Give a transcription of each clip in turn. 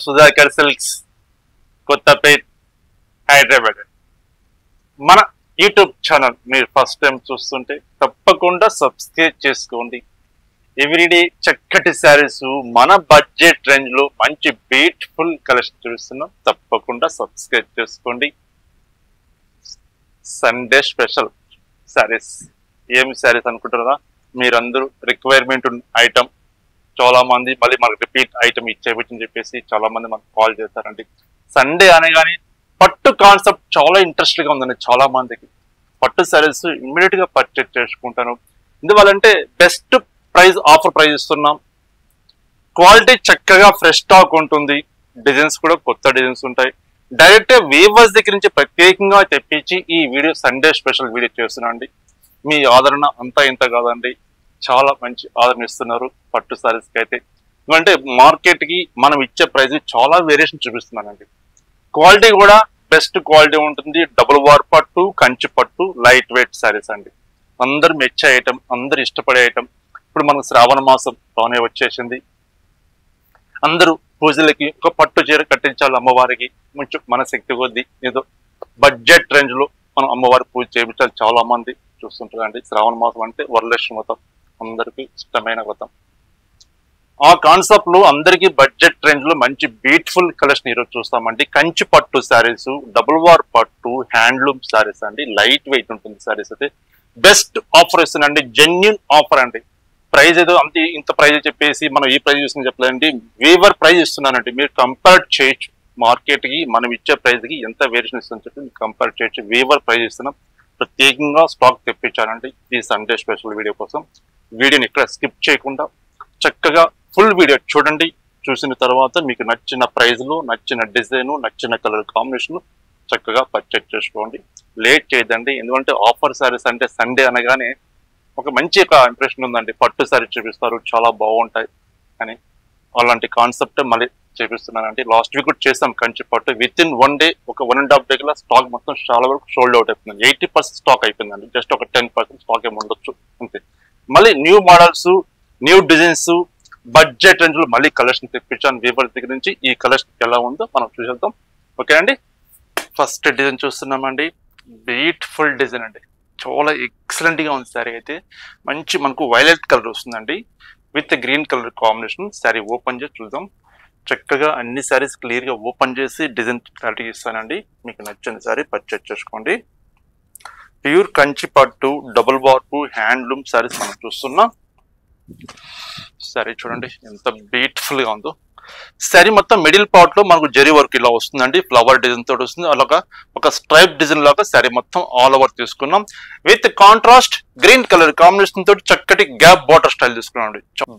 Sudhakar silks, Kothapet, Hyderabad. మన YouTube channel మీరు first time చూస్తుంటే తప్పకుండా సబ్స్క్రైబ్ చేసుకోండి. ఎవ్రీడే చక్కటి శారీస్ మన బడ్జెట్ రేంజ్ లో మంచి బ్యూటిఫుల్ కలెక్షన్ చూస్తున్నాం. తప్పకుండా సబ్స్క్రైబ్ చేసుకోండి. Sunday special saris. ఏమి శారీస్ అనుకుంటారా? మీరందరూ రిక్వైర్మెంట్ ఐటమ్ చాలా మంది మళ్ళీ మనకు రిపీట్ ఐటమ్ ఇచ్చేయని చెప్పేసి చాలా మంది మనకు కాల్ చేస్తారండి. సండే అనగానే పట్టు కాన్సెప్ట్ చాలా ఇంట్రెస్ట్ గా ఉందండి. చాలా మందికి పట్టు శారీస్ ఇమ్మీడియట్ గా పర్చేజ్ చేసుకుంటాను. ఎందువల్లంటే బెస్ట్ ప్రైస్, ఆఫర్ ప్రైస్ ఇస్తున్నాం. క్వాలిటీ చక్కగా ఫ్రెష్ స్టాక్ ఉంటుంది. డిజైన్స్ కూడా కొత్త డిజైన్స్ ఉంటాయి. డైరెక్ట్ వీవర్స్ దగ్గర నుంచి ప్రత్యేకంగా తెప్పించి ఈ వీడియో సండే స్పెషల్ వీడియో చేస్తున్నాను అండి. మీ ఆదరణ అంతా ఇంత కాదండి, చాలా మంచి ఆదరణ ఇస్తున్నారు పట్టు శారీస్కి అయితే. ఎందుకంటే మార్కెట్ కి మనం ఇచ్చే ప్రైస్ చాలా వేరియేషన్ చూపిస్తున్నానండి. క్వాలిటీ కూడా బెస్ట్ క్వాలిటీ ఉంటుంది. డబుల్ వార్ పట్టు, కంచి పట్టు, లైట్ వెయిట్ శారీస్ అండి. అందరు మెచ్చే ఐటమ్, అందరు ఇష్టపడే ఐటమ్. ఇప్పుడు మనకు శ్రావణ మాసం బాగానే వచ్చేసింది. అందరూ పూజలకి ఒక పట్టు చీర కట్టించాలి అమ్మవారికి. కొంచెం మన శక్తి కొద్దీ ఏదో బడ్జెట్ రేంజ్ లో మనం అమ్మవారి పూజ చేయించాలి. చాలా మంది చూస్తుంటారండి. శ్రావణ మాసం అంటే వరలక్ష్మి వ్రతం, అందరికీ ఇష్టమైన వ్రతం. ఆ కాన్సెప్ట్ లో అందరికీ బడ్జెట్ రేంజ్ లో మంచి బ్యూటిఫుల్ కలెక్షన్ ఈరోజు చూస్తామండి. కంచి పట్టు శారీస్, డబుల్ వార్ పట్టు, హ్యాండ్లూమ్ శారీస్ అండి. లైట్ వెయిట్ ఉంటుంది శారీస్ అయితే. బెస్ట్ ఆఫర్ ఇస్తుందండి, జెన్యున్ ఆఫర్ అండి. ప్రైస్ ఏదో అంతే ఇంత ప్రైజ్ చెప్పేసి మనం ఈ ప్రైజ్ ఇస్తున్నా చెప్పలేదండి. వీవర్ ప్రైజ్ ఇస్తున్నానండి. మీరు కంపేర్ చేయొచ్చు మార్కెట్ కి మనం ఇచ్చే ప్రైస్ కి ఎంత వేరియేషన్ ఇస్తుందని చెప్పి మీరు కంపేర్ చేయొచ్చు. వీవర్ ప్రైజ్ ఇస్తున్నాం. ప్రత్యేకంగా స్టాక్ తెప్పించానండి ఈ సండే స్పెషల్ వీడియో కోసం. వీడియోని ఇక్కడ స్కిప్ చేయకుండా చక్కగా ఫుల్ వీడియో చూడండి. చూసిన తర్వాత మీకు నచ్చిన ప్రైజ్లు, నచ్చిన డిజైన్, నచ్చిన కలర్ కాంబినేషన్ చక్కగా పర్చేజ్ చేసుకోండి. లేట్ చేయదండి. ఎందుకంటే ఆఫర్ శారీస్ అంటే సండే అనగానే ఒక మంచి ఇంప్రెషన్ ఉందండి. పట్టు శారీ చూపిస్తారు, చాలా బాగుంటాయి అని. అలాంటి కాన్సెప్ట్ మళ్ళీ చేపిస్తున్నానండి. లాస్ట్ వీక్ కూడా చేసాం కంచి పట్టు. విత్ ఇన్ 1 డే, ఒక 1.5 డే కల్లా స్టాక్ మొత్తం చాలా వరకు సోల్డ్ అవుట్ అయిపోయింది. 80% స్టాక్ అయిపోయిందండి. జస్ట్ ఒక 10% స్టాక్ ఏమి ఉండొచ్చు అంతే. మళ్ళీ new models, new designs, budget range లో మళ్ళీ కలెక్షన్ తెప్పించాను వీవర్ దగ్గర నుంచి. ఈ కలెక్షన్ ఎలా ఉందో మనం చూసేద్దాం. ఓకే అండి. ఫస్ట్ డిజైన్ చూస్తున్నామండి. బ్యూటిఫుల్ డిజైన్ అండి. చాలా ఎక్సలెంట్ గా ఉంది శారీ అయితే. మంచి మనకు వైలెట్ కలర్ వస్తుందండి with green colour combination. Sari open చేసి చూద్దాం. చక్కగా అన్ని శారీస్ క్లియర్ గా ఓపెన్ చేసి డిజైన్ క్లారిటీ ఇస్తానండి. మీకు నచ్చిన శారీ పర్చేజ్ చేసుకోండి. ప్యూర్ కంచి పట్టు, డబుల్ వార్పు, హ్యాండ్లూమ్ శారీస్ మనం చూస్తున్నాం. శారీ చూడండి ఎంత బ్యూటిఫుల్ గా ఉందో. శారీ మొత్తం మిడిల్ పార్ట్ లో మనకు జరీ వర్క్ ఇలా వస్తుందండి. ఫ్లవర్ డిజైన్ తోటి వస్తుంది. అలాగా ఒక స్ట్రైప్ డిజైన్ లాగా శారీ మొత్తం ఆల్ ఓవర్ తీసుకున్నాం. With contrast green colour combination తోటి చక్కటి గ్యాప్ బార్డర్ స్టైల్ తీసుకున్నాం.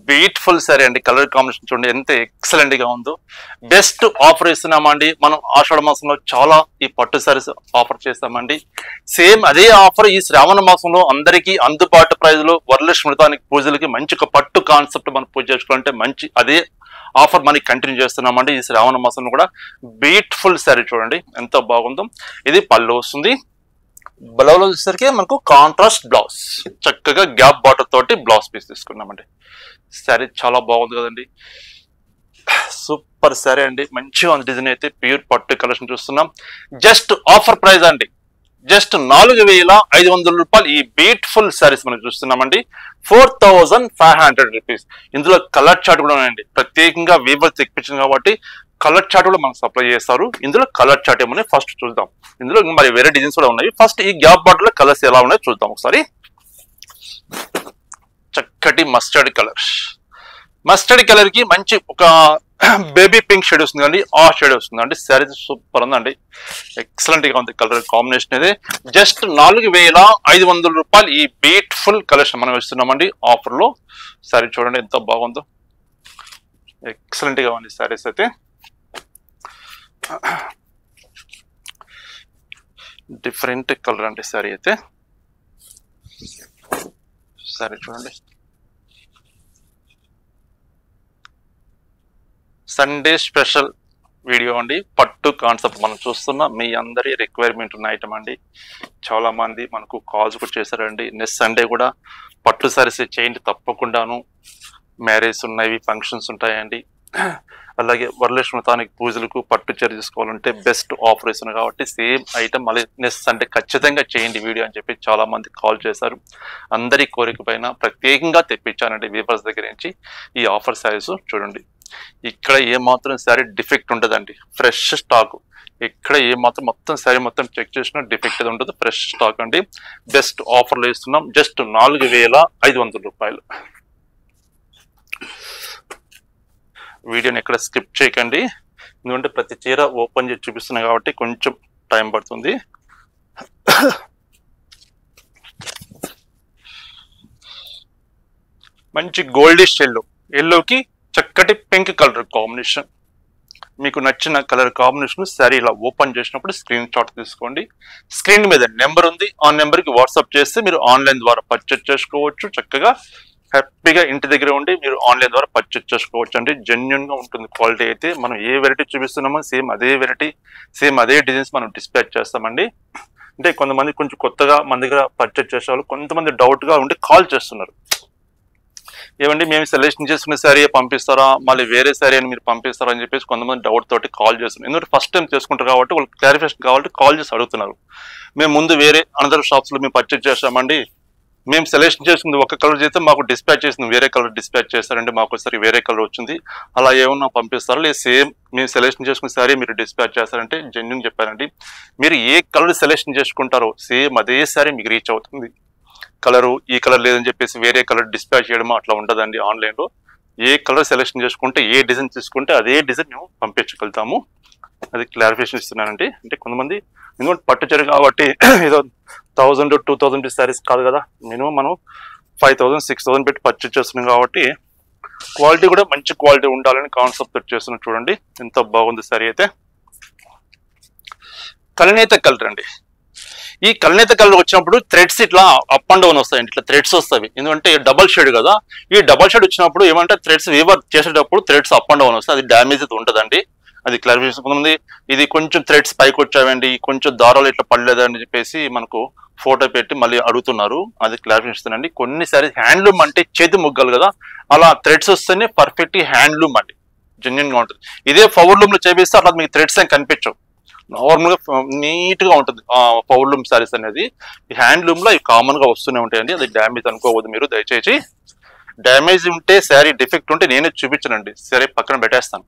బ్యూటిఫుల్ శారీ అండి. కలర్ కాంబినేషన్ చూడండి ఎంత ఎక్సలెంట్ గా ఉందో. బెస్ట్ ఆఫర్ ఇస్తున్నామండి. మనం ఆషాఢ మాసంలో చాలా ఈ పట్టు శారీస్ ఆఫర్ చేస్తామండి. సేమ్ అదే ఆఫర్ ఈ శ్రావణ మాసంలో అందరికీ అందుబాటు ప్రైజ్ లో వరలక్ష్మి వ్రతానికి పూజలకి మంచి ఒక పట్టు కాన్సెప్ట్ మనం పూజ చేసుకోవాలంటే మంచి అదే ఆఫర్ మనకి కంటిన్యూ చేస్తున్నామండి. ఈ శ్రావణ మాసంలో కూడా బ్యూటిఫుల్ శారీ చూడండి ఎంత బాగుందో. ఇది పళ్ళు వస్తుంది. బ్లౌజ్ వచ్చేసరికి మనకు కాంట్రాస్ట్ బ్లౌజ్, చక్కగా గ్యాప్ బార్డర్ తోటి బ్లౌజ్ పీస్ తీసుకున్నామండి. శారీ చాలా బాగుంది కదండి. సూపర్ శారీ అండి. మంచిగా ఉంది డిజైన్ అయితే. ప్యూర్ పట్టు కలెక్షన్ చూస్తున్నాం. జస్ట్ ఆఫర్ ప్రైస్ అండి. జస్ట్ 4,500 రూపాయలు ఈ బ్యూటిఫుల్ శారీస్ మనం చూస్తున్నామండి. 4,500 రూపీస్. ఇందులో కలర్ చార్ట్ కూడా ఉన్నాయండి. ప్రత్యేకంగా వీవర్ తెప్పించింది కాబట్టి కలర్ చార్ట్ కూడా మనకు సప్లై చేస్తారు. ఇందులో కలర్ చార్ట్ ఏమన్నా ఫస్ట్ చూద్దాం. ఇందులో మరి వేరే డిజైన్స్ కూడా ఉన్నాయి. ఫస్ట్ ఈ గ్యాప్ బార్డర్ లో కలర్స్ ఎలా ఉన్నాయో చూద్దాం ఒకసారి. చక్కటి మస్టర్డ్ కలర్. మస్టర్డ్ కలర్ కి మంచి ఒక బేబీ పింక్ షేడ్ వస్తుంది అండి. ఆ షేడ్ వస్తుంది అండి. శారీ సూపర్ ఉందండి. ఎక్సలెంట్ గా ఉంది కలర్ కాంబినేషన్ ఇది. జస్ట్ 4,500 రూపాయలు ఈ బ్యూటిఫుల్ కలెక్షన్ మనం ఇస్తున్నామండి ఆఫర్ లో. శారీ చూడండి ఎంత బాగుందో. ఎక్సలెంట్ గా ఉంది శారీస్ అయితే. డిఫరెంట్ కలర్ అండి శారీ అయితే. శారీ చూడండి. సండే స్పెషల్ వీడియో అండి. పట్టు కాన్సెప్ట్ మనం చూస్తున్నాం. మీ అందరి రిక్వైర్మెంట్ ఉన్న ఐటమ్ అండి. చాలా మంది మనకు కాల్స్ కూడా చేశారండి. నెక్స్ట్ సండే కూడా పట్టు సారీస్ చేయండి తప్పకుండాను. మ్యారేజ్ ఉన్నాయి, ఫంక్షన్స్ ఉంటాయండి. అలాగే వరలక్ష్మి వ్రతానికి పూజలకు పట్టు చీర తీసుకోవాలంటే బెస్ట్ ఆఫర్ ఇస్తున్నాను కాబట్టి సేమ్ ఐటమ్ మళ్ళీ నెక్స్ట్ అంటే ఖచ్చితంగా చేయండి వీడియో అని చెప్పి చాలా మంది కాల్ చేశారు. అందరి కోరిక పైన ప్రత్యేకంగా తెప్పించానండి వీవర్స్ దగ్గర నుంచి ఈ ఆఫర్ శారీస్. చూడండి ఇక్కడ ఏమాత్రం శారీ డిఫెక్ట్ ఉండదండి, ఫ్రెష్ స్టాక్. ఇక్కడ ఏమాత్రం మొత్తం శారీ మొత్తం చెక్ చేసినా డిఫెక్ట్ ఉండదు, ఫ్రెష్ స్టాక్ అండి. బెస్ట్ ఆఫర్లో ఇస్తున్నాం, జస్ట్ 4500 రూపాయలు. వీడియోని ఎక్కడ స్కిప్ చేయకండి, ఎందుకంటే ప్రతి చీర ఓపెన్ చేసి చూపిస్తున్నాయి కాబట్టి కొంచెం టైం పడుతుంది. మంచి గోల్డిష్ ఎల్లోకి చక్కటి పింక్ కలర్ కాంబినేషన్. మీకు నచ్చిన కలర్ కాంబినేషన్ శారీ ఇలా ఓపెన్ చేసినప్పుడు స్క్రీన్ షాట్ తీసుకోండి. స్క్రీన్ మీద నెంబర్ ఉంది, ఆ నెంబర్కి వాట్సాప్ చేస్తే మీరు ఆన్లైన్ ద్వారా పర్చేజ్ చేసుకోవచ్చు. చక్కగా హ్యాపీగా ఇంటి దగ్గర ఉండి మీరు ఆన్లైన్ ద్వారా పర్చేజ్ చేసుకోవచ్చు అండి. జెన్యున్గా ఉంటుంది క్వాలిటీ అయితే. మనం ఏ వెరైటీ చూపిస్తున్నామో సేమ్ అదే వెరైటీ, సేమ్ అదే డిజైన్స్ మనం డిస్పాచ్ చేస్తామండి. అంటే కొంతమంది కొంచెం కొత్తగా మన దగ్గర పర్చేజ్ చేసే వాళ్ళు కొంతమంది డౌట్గా ఉండి కాల్ చేస్తున్నారు, ఏమండి మేము సెలెక్షన్ చేసుకునే శారీ పంపిస్తారా, మళ్ళీ వేరే శారీ అని మీరు పంపిస్తారా అని చెప్పేసి కొంతమంది డౌట్ తోటి కాల్ చేస్తున్నారు. ఎందుకంటే ఫస్ట్ టైం చేసుకుంటారు కాబట్టి వాళ్ళు క్లారిఫికేషన్ కావాలంటే కాల్ చేసి అడుగుతున్నారు. మేము ముందు వేరే అనదర్ షాప్స్లో మేము పర్చేజ్ చేస్తామండి, మేము సెలెక్షన్ చేసింది ఒక కలర్ చేస్తే మాకు డిస్పాచ్ చేసింది వేరే కలర్ డిస్పాచ్ చేస్తారండి, మాకు ఒకసారి వేరే కలర్ వచ్చింది, అలా ఏమన్నా పంపిస్తారా, లేదు సేమ్ మేము సెలెక్షన్ చేసుకునే శారీ మీరు డిస్పాచ్ చేస్తారంటే జెన్యూన్ చెప్పారండి. మీరు ఏ కలర్ సెలెక్షన్ చేసుకుంటారో సేమ్ అదే శారీ మీకు రీచ్ అవుతుంది. కలరు ఈ కలర్ లేదని చెప్పేసి వేరే కలర్ డిస్పాచ్ చేయడమో అట్లా ఉండదండి. ఆన్లైన్లో ఏ కలర్ సెలెక్షన్ చేసుకుంటే ఏ డిజైన్ తీసుకుంటే అదే డిజైన్ మేము పంపించగలుగుతాము. అది క్లారిఫికేషన్ ఇస్తున్నానండి. అంటే కొంతమంది ఎందుకంటే పట్టు చీర కాబట్టి ఏదో 1000 2000 శారీస్ కాదు కదా, మినిమం మనం 5000 6000 పెట్టి పర్చేజ్ చేస్తున్నాం కాబట్టి క్వాలిటీ కూడా మంచి క్వాలిటీ ఉండాలని కాన్సెప్ట్ తోటి చేస్తున్నాం. చూడండి ఎంత బాగుంది శారీ అయితే. కలనేత కలర్ అండి. ఈ కలనేత కలర్ వచ్చినప్పుడు థ్రెడ్స్ ఇట్లా అప్ అండ్ డౌన్ వస్తాయండి, ఇట్లా థ్రెడ్స్ వస్తాయి. ఎందుకంటే డబల్ షేడ్ కదా, ఈ డబల్ షేడ్ వచ్చినప్పుడు ఏమంటే థ్రెడ్స్ వీవర్ చేసేటప్పుడు థ్రెడ్స్ అప్ అండ్ డౌన్ వస్తాయి, అది డ్యామేజ్ అయితే ఉంటుందండి. అది క్లారిఫికేషన్. కొంతమంది ఇది కొంచెం థ్రెడ్స్ పైకి వచ్చావండి, కొంచెం దారాలు ఇట్లా పడలేదని చెప్పేసి మనకు ఫోటో పెట్టి మళ్ళీ అడుగుతున్నారు, అది క్లారిఫికేషన్ ఇస్తానండి. కొన్నిసారి హ్యాండ్లూమ్ అంటే చేతి ముగ్గలు కదా, అలా థ్రెడ్స్ వస్తేనే పర్ఫెక్ట్ హ్యాండ్లూమ్ అండి, జెన్యున్ గా ఉంటుంది. ఇదే పవర్లూమ్ లో చేపిస్తే అట్లా మీకు థ్రెడ్స్ ఏం కనిపించవు, నార్మల్ గా నీట్ గా ఉంటుంది పవర్లూమ్ శారీస్ అనేది. హ్యాండ్లూమ్ లో అవి కామన్ గా వస్తూనే ఉంటాయండి, అది డ్యామేజ్ అనుకోవద్దు మీరు దయచేసి. డ్యామేజ్ ఉంటే శారీ డిఫెక్ట్ ఉంటే నేనే చూపించనండి, సరే పక్కన పెట్టేస్తాను.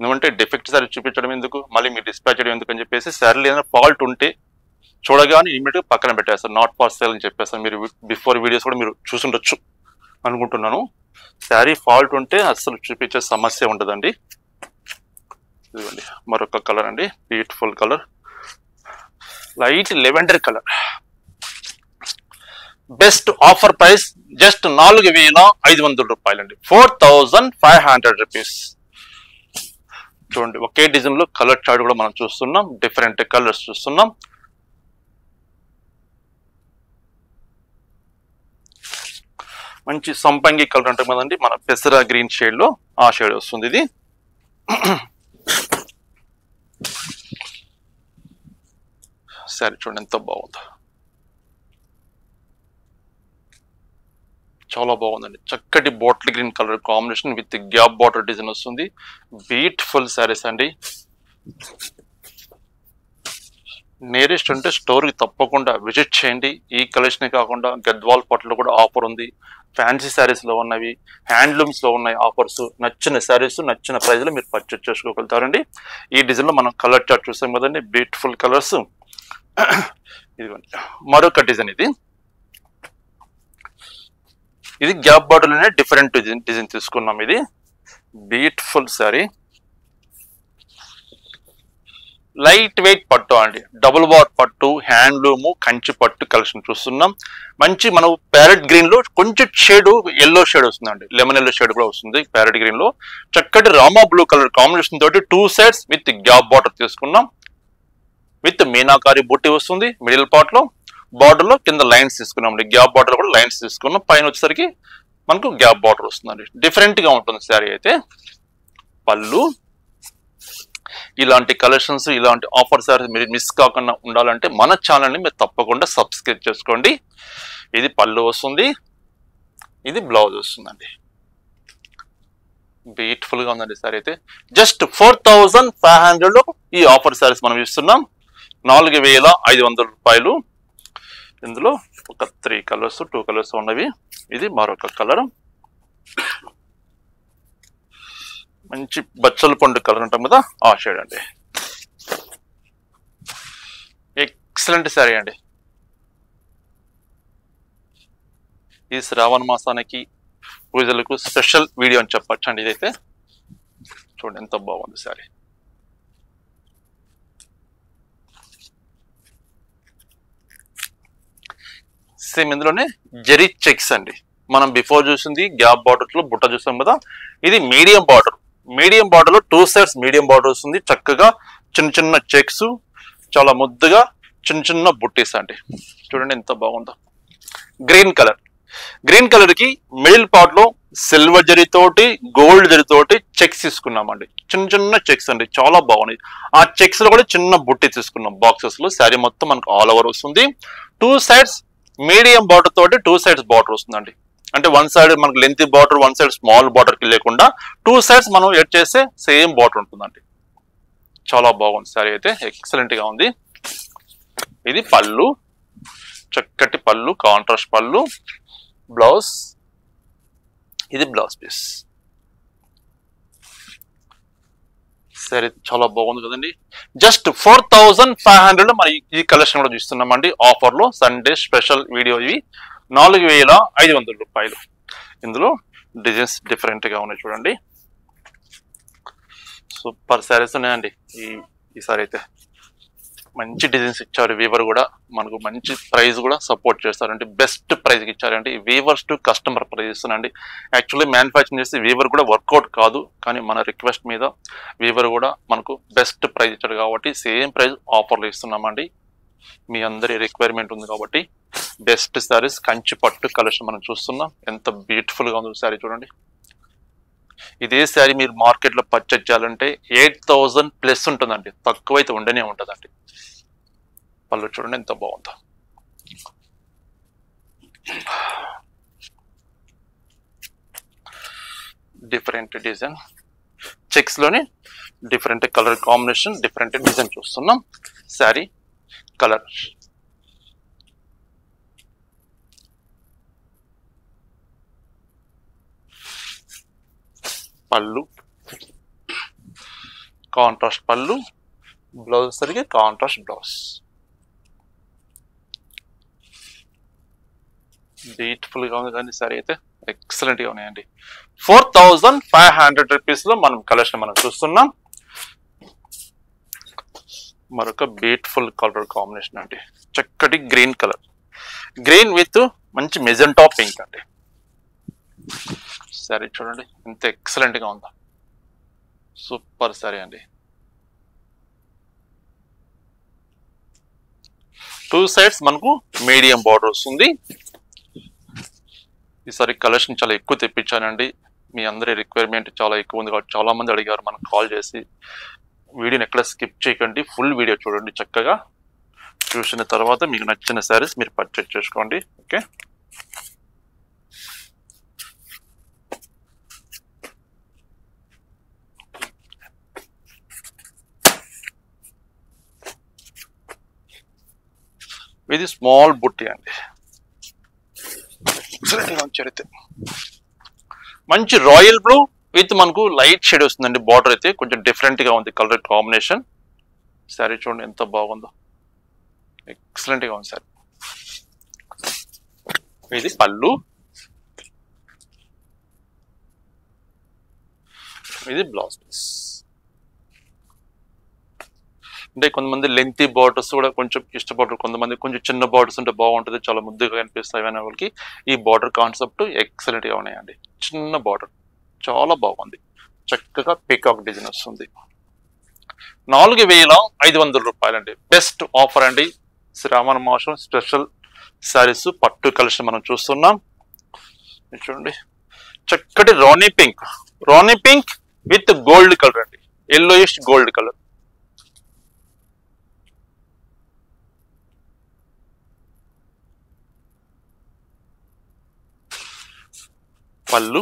ఎందుకంటే డిఫెక్ట్ శారీ చూపించడం ఎందుకు, మళ్ళీ మీరు డిస్పాచ్ చేయడం ఎందుకు అని చెప్పేసి శారీలో ఏదైనా ఫాల్ట్ ఉంటే చూడగానే ఇమీడియట్ గా పక్కన పెట్టేస్తాను, నాట్ ఫర్ సేల్ అని చెప్పేస్తాను. మీరు బిఫోర్ వీడియోస్ కూడా మీరు చూసుండొచ్చు అనుకుంటున్నాను. శారీ ఫాల్ట్ ఉంటే అసలు చూపించే సమస్య ఉండదండి. ఇదిగోండి మరొక కలర్ అండి, beautiful colour, light lavender colour. Best offer price just 4500 రూపాయలు అండి, 4500 రూపీస్. చూడండి ఒకే డిజైన్ లో కలర్ చార్ట్ కూడా మనం చూస్తున్నాం, డిఫరెంట్ కలర్స్ చూస్తున్నాం. మంచి సంపంగి కలర్ ఉంటుంది కదండి, మన పెసరా గ్రీన్ షేడ్ లో ఆ షేడ్ వస్తుంది ఇది. సరే చూడండి ఎంత బాగుందో, చాలా బాగుందండి. చక్కటి bottle green colour combination with gap border design వస్తుంది. బ్యూటిఫుల్ శారీస్ అండి. నియరెస్ట్ అంటే స్టోర్కి తప్పకుండా విజిట్ చేయండి. ఈ కలెక్షన్ కాకుండా గద్వాల్ పట్టులో కూడా ఆఫర్ ఉంది, ఫ్యాన్సీ శారీస్ లో ఉన్నవి, హ్యాండ్లూమ్స్ లో ఉన్నాయి ఆఫర్స్. నచ్చిన శారీస్ నచ్చిన ప్రైస్ లో మీరు పర్చేజ్ చేసుకోగలుగుతారండి. ఈ డిజైన్ లో మనం కలర్ చార్ట్ చూసాం కదండి, బ్యూటిఫుల్ కలర్స్. ఇదిగోండి మరొక డిజైన్, ఇది గ్యాప్ బార్డర్ లోనే డిఫరెంట్ డిజైన్ తీసుకున్నాం. ఇది బ్యూటిఫుల్ శారీ, లైట్ వెయిట్ పట్టు అండి, డబుల్ బార్ పట్టు, హ్యాండ్లూమ్, కంచి పట్టు కలెక్షన్ చూస్తున్నాం. మంచి మనం ప్యారెట్ గ్రీన్ లో కొంచెం షేడ్ ఎల్లో షేడ్ వస్తుందండి, లెమన్ ఎల్లో షేడ్ కూడా వస్తుంది ప్యారెట్ గ్రీన్ లో. చక్కటి రామా బ్లూ కలర్ కాంబినేషన్ తోటి 2 సైడ్స్ విత్ గ్యాప్ బార్డర్ తీసుకున్నాం, విత్ మీనాకారి బుట్టి వస్తుంది మిడిల్ పార్ట్ లో. బార్డర్ లో కింద లైన్స్ తీసుకున్నాం, గ్యాప్ బార్డర్ కూడా లైన్స్ తీసుకున్నాం. పైన వచ్చేసరికి మనకు గ్యాప్ బార్డర్ వస్తుందండి, డిఫరెంట్ గా ఉంటుంది శారీ అయితే. పళ్ళు ఇలాంటి కలెక్షన్స్, ఇలాంటి ఆఫర్ శారీస్ మీరు మిస్ కాకుండా ఉండాలంటే మన ఛానల్ని మీరు తప్పకుండా సబ్స్క్రైబ్ చేసుకోండి. ఇది పళ్ళు వస్తుంది, ఇది బ్లౌజ్ వస్తుందండి. బ్యూటిఫుల్ గా ఉందండి సారీ అయితే. జస్ట్ 4500 లో ఈ ఆఫర్ సారీస్ మనం ఇస్తున్నాం. 4500 రూపాయలు. ఇందులో ఒక 3 కలర్స్ 2 కలర్స్ ఉన్నవి. ఇది మరొక కలర్, మంచి బచ్చల పండు కలర్ అంటాం కదా ఆ షేడ్ అండి. ఎక్సలెంట్ సారీ అండి. ఈ శ్రావణ మాసానికి పూజలకు స్పెషల్ వీడియో అని చెప్పొచ్చు అండి. ఇదైతే చూడండి ఎంత బాగుంది సారీ. సేమ్ ఇందులోనే జెరీ చెక్స్ అండి. మనం బిఫోర్ చూసింది గ్యాప్ బార్డర్ లో బుట్ట చూసాం కదా, ఇది మీడియం బార్డర్. మీడియం బార్డర్ లో 2 సైడ్స్ మీడియం బార్డర్ వస్తుంది. చక్కగా చిన్న చిన్న చెక్స్, చాలా ముద్దుగా చిన్న చిన్న బుట్టీస్ అండి. చూడండి ఎంత బాగుందో. గ్రీన్ కలర్, గ్రీన్ కలర్ కి మిడిల్ పార్ట్ లో సిల్వర్ జరీతోటి గోల్డ్ జరీతోటి చెక్స్ తీసుకున్నామండి. చిన్న చిన్న చెక్స్ అండి, చాలా బాగున్నాయి. ఆ చెక్స్ లో కూడా చిన్న బుట్టి తీసుకున్నాం బాక్సెస్ లో. శారీ మొత్తం మనకు ఆల్ ఓవర్ వస్తుంది. 2 సైడ్స్ మీడియం బార్డర్ తోటి 2 సైడ్స్ బార్డర్ వస్తుందండి. అంటే 1 సైడ్ మనకు length border, 1 side small border కి లేకుండా 2 సైడ్స్ మనం ఎడ్ చేస్తే సేమ్ బార్డర్ ఉంటుందండి. చాలా బాగుంది శారీ అయితే, ఎక్సలెంట్ గా ఉంది. ఇది పళ్ళు, చక్కటి పళ్ళు, కాంట్రాస్ట్ పళ్ళు. బ్లౌజ్, ఇది బ్లౌజ్ పీస్. సరే చాలా బాగుంది కదండి. జస్ట్ 4500 మరి ఈ కలెక్షన్ కూడా చూస్తున్నామండి ఆఫర్ లో. సండే స్పెషల్ వీడియో ఇవి. 4500 రూపాయలు. ఇందులో డిజైన్స్ డిఫరెంట్ గా ఉన్నాయి చూడండి. సూపర్ శారీస్ ఉన్నాయండి. ఈసారి అయితే మంచి డిజైన్స్ ఇచ్చారు. వీవర్ కూడా మనకు మంచి ప్రైస్ కూడా సపోర్ట్ చేస్తారండి. బెస్ట్ ప్రైస్ కి ఇచ్చారండి. వీవర్స్ టు కస్టమర్ ప్రైస్ ఇస్తున్నాండి. యాక్చువల్లీ మ్యానుఫ్యాక్చరింగ్ చేసి వీవర్ కూడా వర్కౌట్ కాదు, కానీ మన రిక్వెస్ట్ మీద వీవర్ కూడా మనకు బెస్ట్ ప్రైస్ ఇచ్చాడు కాబట్టి సేమ్ ప్రైస్ ఆఫర్లో ఇస్తున్నామండి. మీ అందరి రిక్వైర్మెంట్ ఉంది కాబట్టి బెస్ట్ శారీస్ కంచి పట్టు కలెక్షన్ మనం చూస్తున్నాం. ఎంత బ్యూటిఫుల్ గా ఉంది శారీ చూడండి. ఇదే శారీ మీరు మార్కెట్ లో పర్చేజ్ చేయాలంటే 8000 ప్లస్ ఉంటుందండి, తక్కువైతే ఉండనే ఉంటుందండి. పళ్ళు చూడండి ఎంత బాగుందో. డిఫరెంట్ డిజైన్ చెక్స్ లోని different colour combination, different design చూస్తున్నాం. శారీ కలర్, పళ్ళు కాంట్రాస్ట్ పళ్ళు, బ్లౌజ్ సరిగ్గా కాంట్రాస్ట్ బ్లౌజ్. బ్యూటిఫుల్ గా ఉంది కానీ సారీ అయితే ఎక్సలెంట్ గా ఉన్నాయండి. 4500 రూపీస్ లో మనం కలెక్షన్ మనం చూస్తున్నాం. మరొక బ్యూటిఫుల్ కలర్ కాంబినేషన్ అండి, చక్కటి గ్రీన్ కలర్, గ్రీన్ విత్ మంచి మెజెంటా పింక్ అండి. సారీ చూడండి ఎంత ఎక్సలెంట్ గా ఉందో. సూపర్ సారీ అండి. 2 సైడ్స్ మనకు మీడియం బార్డర్ వస్తుంది. ఈసారి కలెక్షన్ చాలా ఎక్కువ తెప్పించానండి. మీ అందరి రిక్వైర్మెంట్ చాలా ఎక్కువ ఉంది కాబట్టి చాలా మంది అడిగారు మనకు కాల్ చేసి. వీడియోని ఎక్కడ స్కిప్ చేయకండి, ఫుల్ వీడియో చూడండి. చక్కగా చూసిన తర్వాత మీకు నచ్చిన శారీస్ మీరు పర్చేజ్ చేసుకోండి. ఓకే, ఇది స్మాల్ బుట్టి అండి. మంచి రాయల్ బ్లూ విత్ మనకు లైట్ షేడ్ వస్తుందండి. బార్డర్ అయితే కొంచెం డిఫరెంట్ గా ఉంది కలర్ కాంబినేషన్. శారీ చూడండి ఎంత బాగుందో, ఎక్సలెంట్ గా ఉంది శారీ. ఇది పళ్ళు, ఇది బ్లౌజ్ పీస్. అంటే కొంతమంది లెంగ్తీ బార్డర్స్ కూడా కొంచెం ఇష్టపడరు, కొంతమంది కొంచెం చిన్న బార్డర్స్ ఉంటే బాగుంటుంది, చాలా ముద్దుగా కనిపిస్తాయి అనే వాళ్ళకి ఈ బార్డర్ కాన్సెప్ట్ ఎక్సలెంట్ గా ఉన్నాయండి. చిన్న బార్డర్ చాలా బాగుంది, చక్కగా పికాక్ డిజైన్ వస్తుంది. 4500 రూపాయలండి. బెస్ట్ ఆఫర్ అండి. శ్రావణ మాసం స్పెషల్ శారీస్ పట్టు కలెక్షన్ మనం చూస్తున్నాం. చూడండి చక్కటి rani pink, rani pink with gold colour అండి, ఎల్లోయిష్ గోల్డ్ కలర్. పళ్ళు,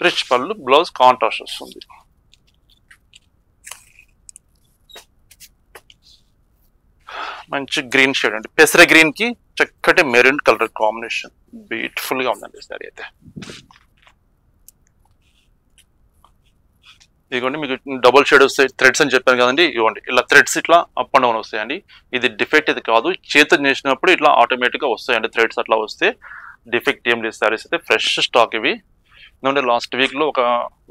రిచ్ పళ్ళు, బ్లౌజ్ కాంట్రాస్ట్ వస్తుంది. మంచి గ్రీన్ షేడ్ అండి, పెసర గ్రీన్ కి చక్కటి మెరూన్ కలర్ కాంబినేషన్. బ్యూటిఫుల్ గా ఉందండి సారీ అయితే. ఇదిగోండి మీకు డబుల్ షేడ్ వస్తాయి, థ్రెడ్స్ అని చెప్పాను కదండి. ఇవ్వండి ఇలా థ్రెడ్స్ ఇట్లా అప్ అండ్ డౌన్ వస్తాయండి. ఇది డిఫెక్ట్ ఇది కాదు, చేతి చేసినప్పుడు ఇట్లా ఆటోమేటిక్గా వస్తాయండి థ్రెడ్స్. అట్లా వస్తే డిఫెక్ట్ ఏం లేదు. సారీస్ అయితే ఫ్రెష్ స్టాక్ ఇవి. ఎందుకంటే లాస్ట్ వీక్లో ఒక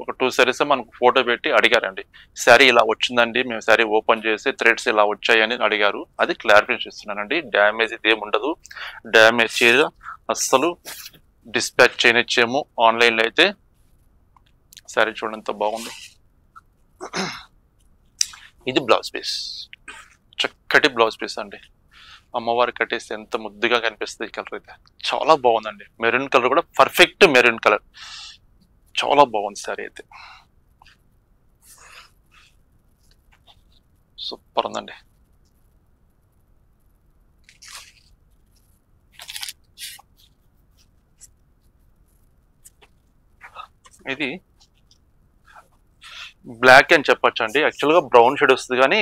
2 సారీస్ మనకు ఫోటో పెట్టి అడిగారండి, శారీ ఇలా వచ్చిందండి, మేము శారీ ఓపెన్ చేసి థ్రెడ్స్ ఇలా వచ్చాయని అడిగారు. అది క్లారిఫికేషన్ ఇస్తున్నానండి. డ్యామేజ్ ఇది ఏమి ఉండదు. డ్యామేజ్ చేయ అస్సలు డిస్పాచ్ చేయనిచ్చేమో. ఆన్లైన్లో అయితే శారీ చూడండి ఎంత బాగుంది. ఇది బ్లౌజ్ పీస్, చక్కటి బ్లౌజ్ పీస్ అండి. అమ్మవారి కట్టేస్తే ఎంత ముద్దుగా కనిపిస్తుంది. ఈ కలర్ అయితే చాలా బాగుందండి. మెరూన్ కలర్ కూడా పర్ఫెక్ట్ మెరూన్ కలర్, చాలా బాగుంది సారీ అయితే. సూపర్ ఉందండి. ఇది బ్లాక్ అని చెప్పొచ్చు అండి. యాక్చువల్గా బ్రౌన్ షేడ్ వస్తుంది, కానీ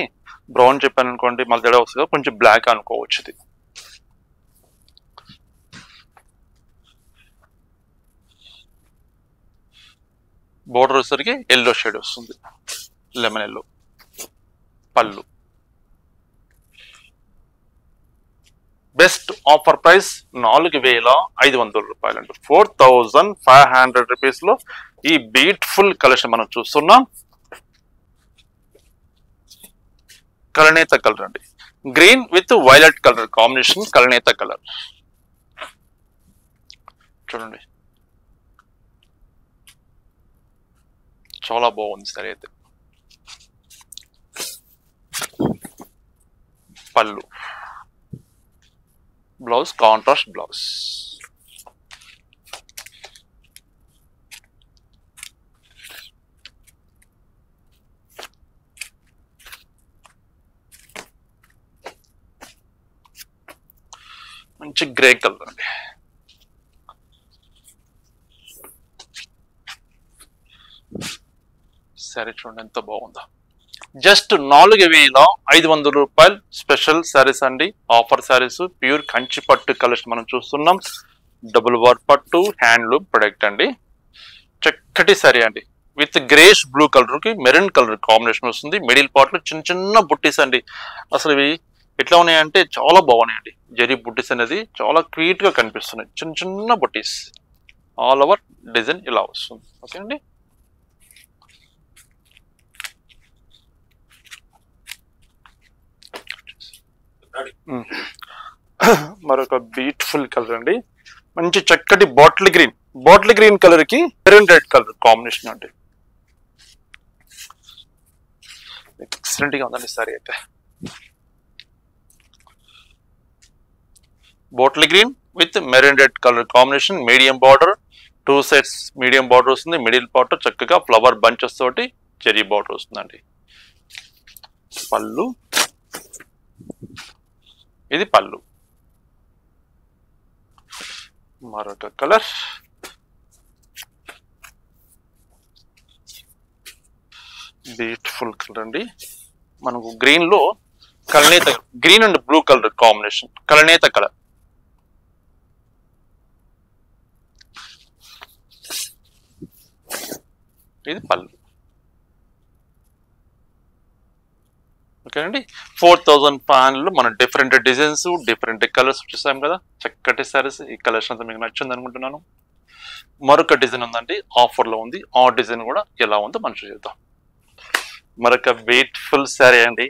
బ్రౌన్ చెప్పాను అనుకోండి మళ్ళీ తేడా వస్తుంది, కొంచెం బ్లాక్ అనుకోవచ్చు. ఇది బోర్డర్ వచ్చేసరికి ఎల్లో షేడ్ వస్తుంది, లెమన్ ఎల్లో. పళ్ళు బెస్ట్ ఆఫర్ ప్రైస్ 4500 రూపాయలండి. 4500 రూపీస్ లో ఈ బ్యూటిఫుల్ కలెక్షన్ మనం చూస్తున్నాం. కలనేత కలర్ అండి, green with violet colour combination. కలనేత కలర్ చూడండి, చాలా బాగుంది సరే అయితే. పళ్ళు, బ్లౌజ్ కాంట్రాస్ట్ బ్లౌజ్. మంచి గ్రే కలర్ అండి. సరే చూడండి ఎంత బాగుందో. జస్ట్ 4500 రూపాయలు స్పెషల్ శారీస్ అండి, offer saris. Pure Kanchi pattu collection మనం చూస్తున్నాం. డబుల్ వార్ పట్టు హ్యాండ్లూమ్ ప్రొడక్ట్ అండి. చక్కటి శారీ అండి, విత్ గ్రేష్ బ్లూ కలర్ కి మెరూన్ కలర్ కాంబినేషన్ వస్తుంది. మిడిల్ పార్ట్ లో చిన్న చిన్న బుట్టీస్ అండి. అసలు ఇవి ఎట్లా ఉన్నాయంటే చాలా బాగున్నాయండి. జరీ బుట్టీస్ అనేది చాలా క్యూట్ గా కనిపిస్తున్నాయి. చిన్న చిన్న బుట్టీస్, ఆల్ ఓవర్ డిజైన్ ఇలా వస్తుంది. ఓకే అండి. మరొక బ్యూటిఫుల్ కలర్ అండి, మంచి చక్కటి బాటిల్ గ్రీన్ కలర్ కి మెరూన్ రెడ్ కలర్ కాంబినేషన్ అండి. ఎక్సలెంట్ గా ఉందండి సారీ అయితే. Bottle green with maroon red colour combination. Medium border, 2 sides medium border వస్తుంది. మిడిల్ పార్ట్ చక్కగా ఫ్లవర్ బంచెస్ తోటి చెరీ బార్డర్ వస్తుందండి. పళ్ళు, ఇది పళ్ళు. మరొక కలర్ బ్యూటిఫుల్ కలర్ అండి. మనకు గ్రీన్ లో కలనేత, green and blue colour combination, కలనేత కలర్. ఇది పళ్ళు. ఓకే అండి. 4500 మనం డిఫరెంట్ డిజైన్స్, డిఫరెంట్ కలర్స్ చూసాం కదా. చక్కటి సారీస్. ఈ కలెక్షన్ అంతా మీకు నచ్చింది అనుకుంటున్నాను. మరొక డిజైన్ ఉందండి, ఆఫర్ లో ఉంది. ఆ డిజైన్ కూడా ఎలా ఉందో మనం చూద్దాం. మరొక బ్యూటిఫుల్ శారీ అండి,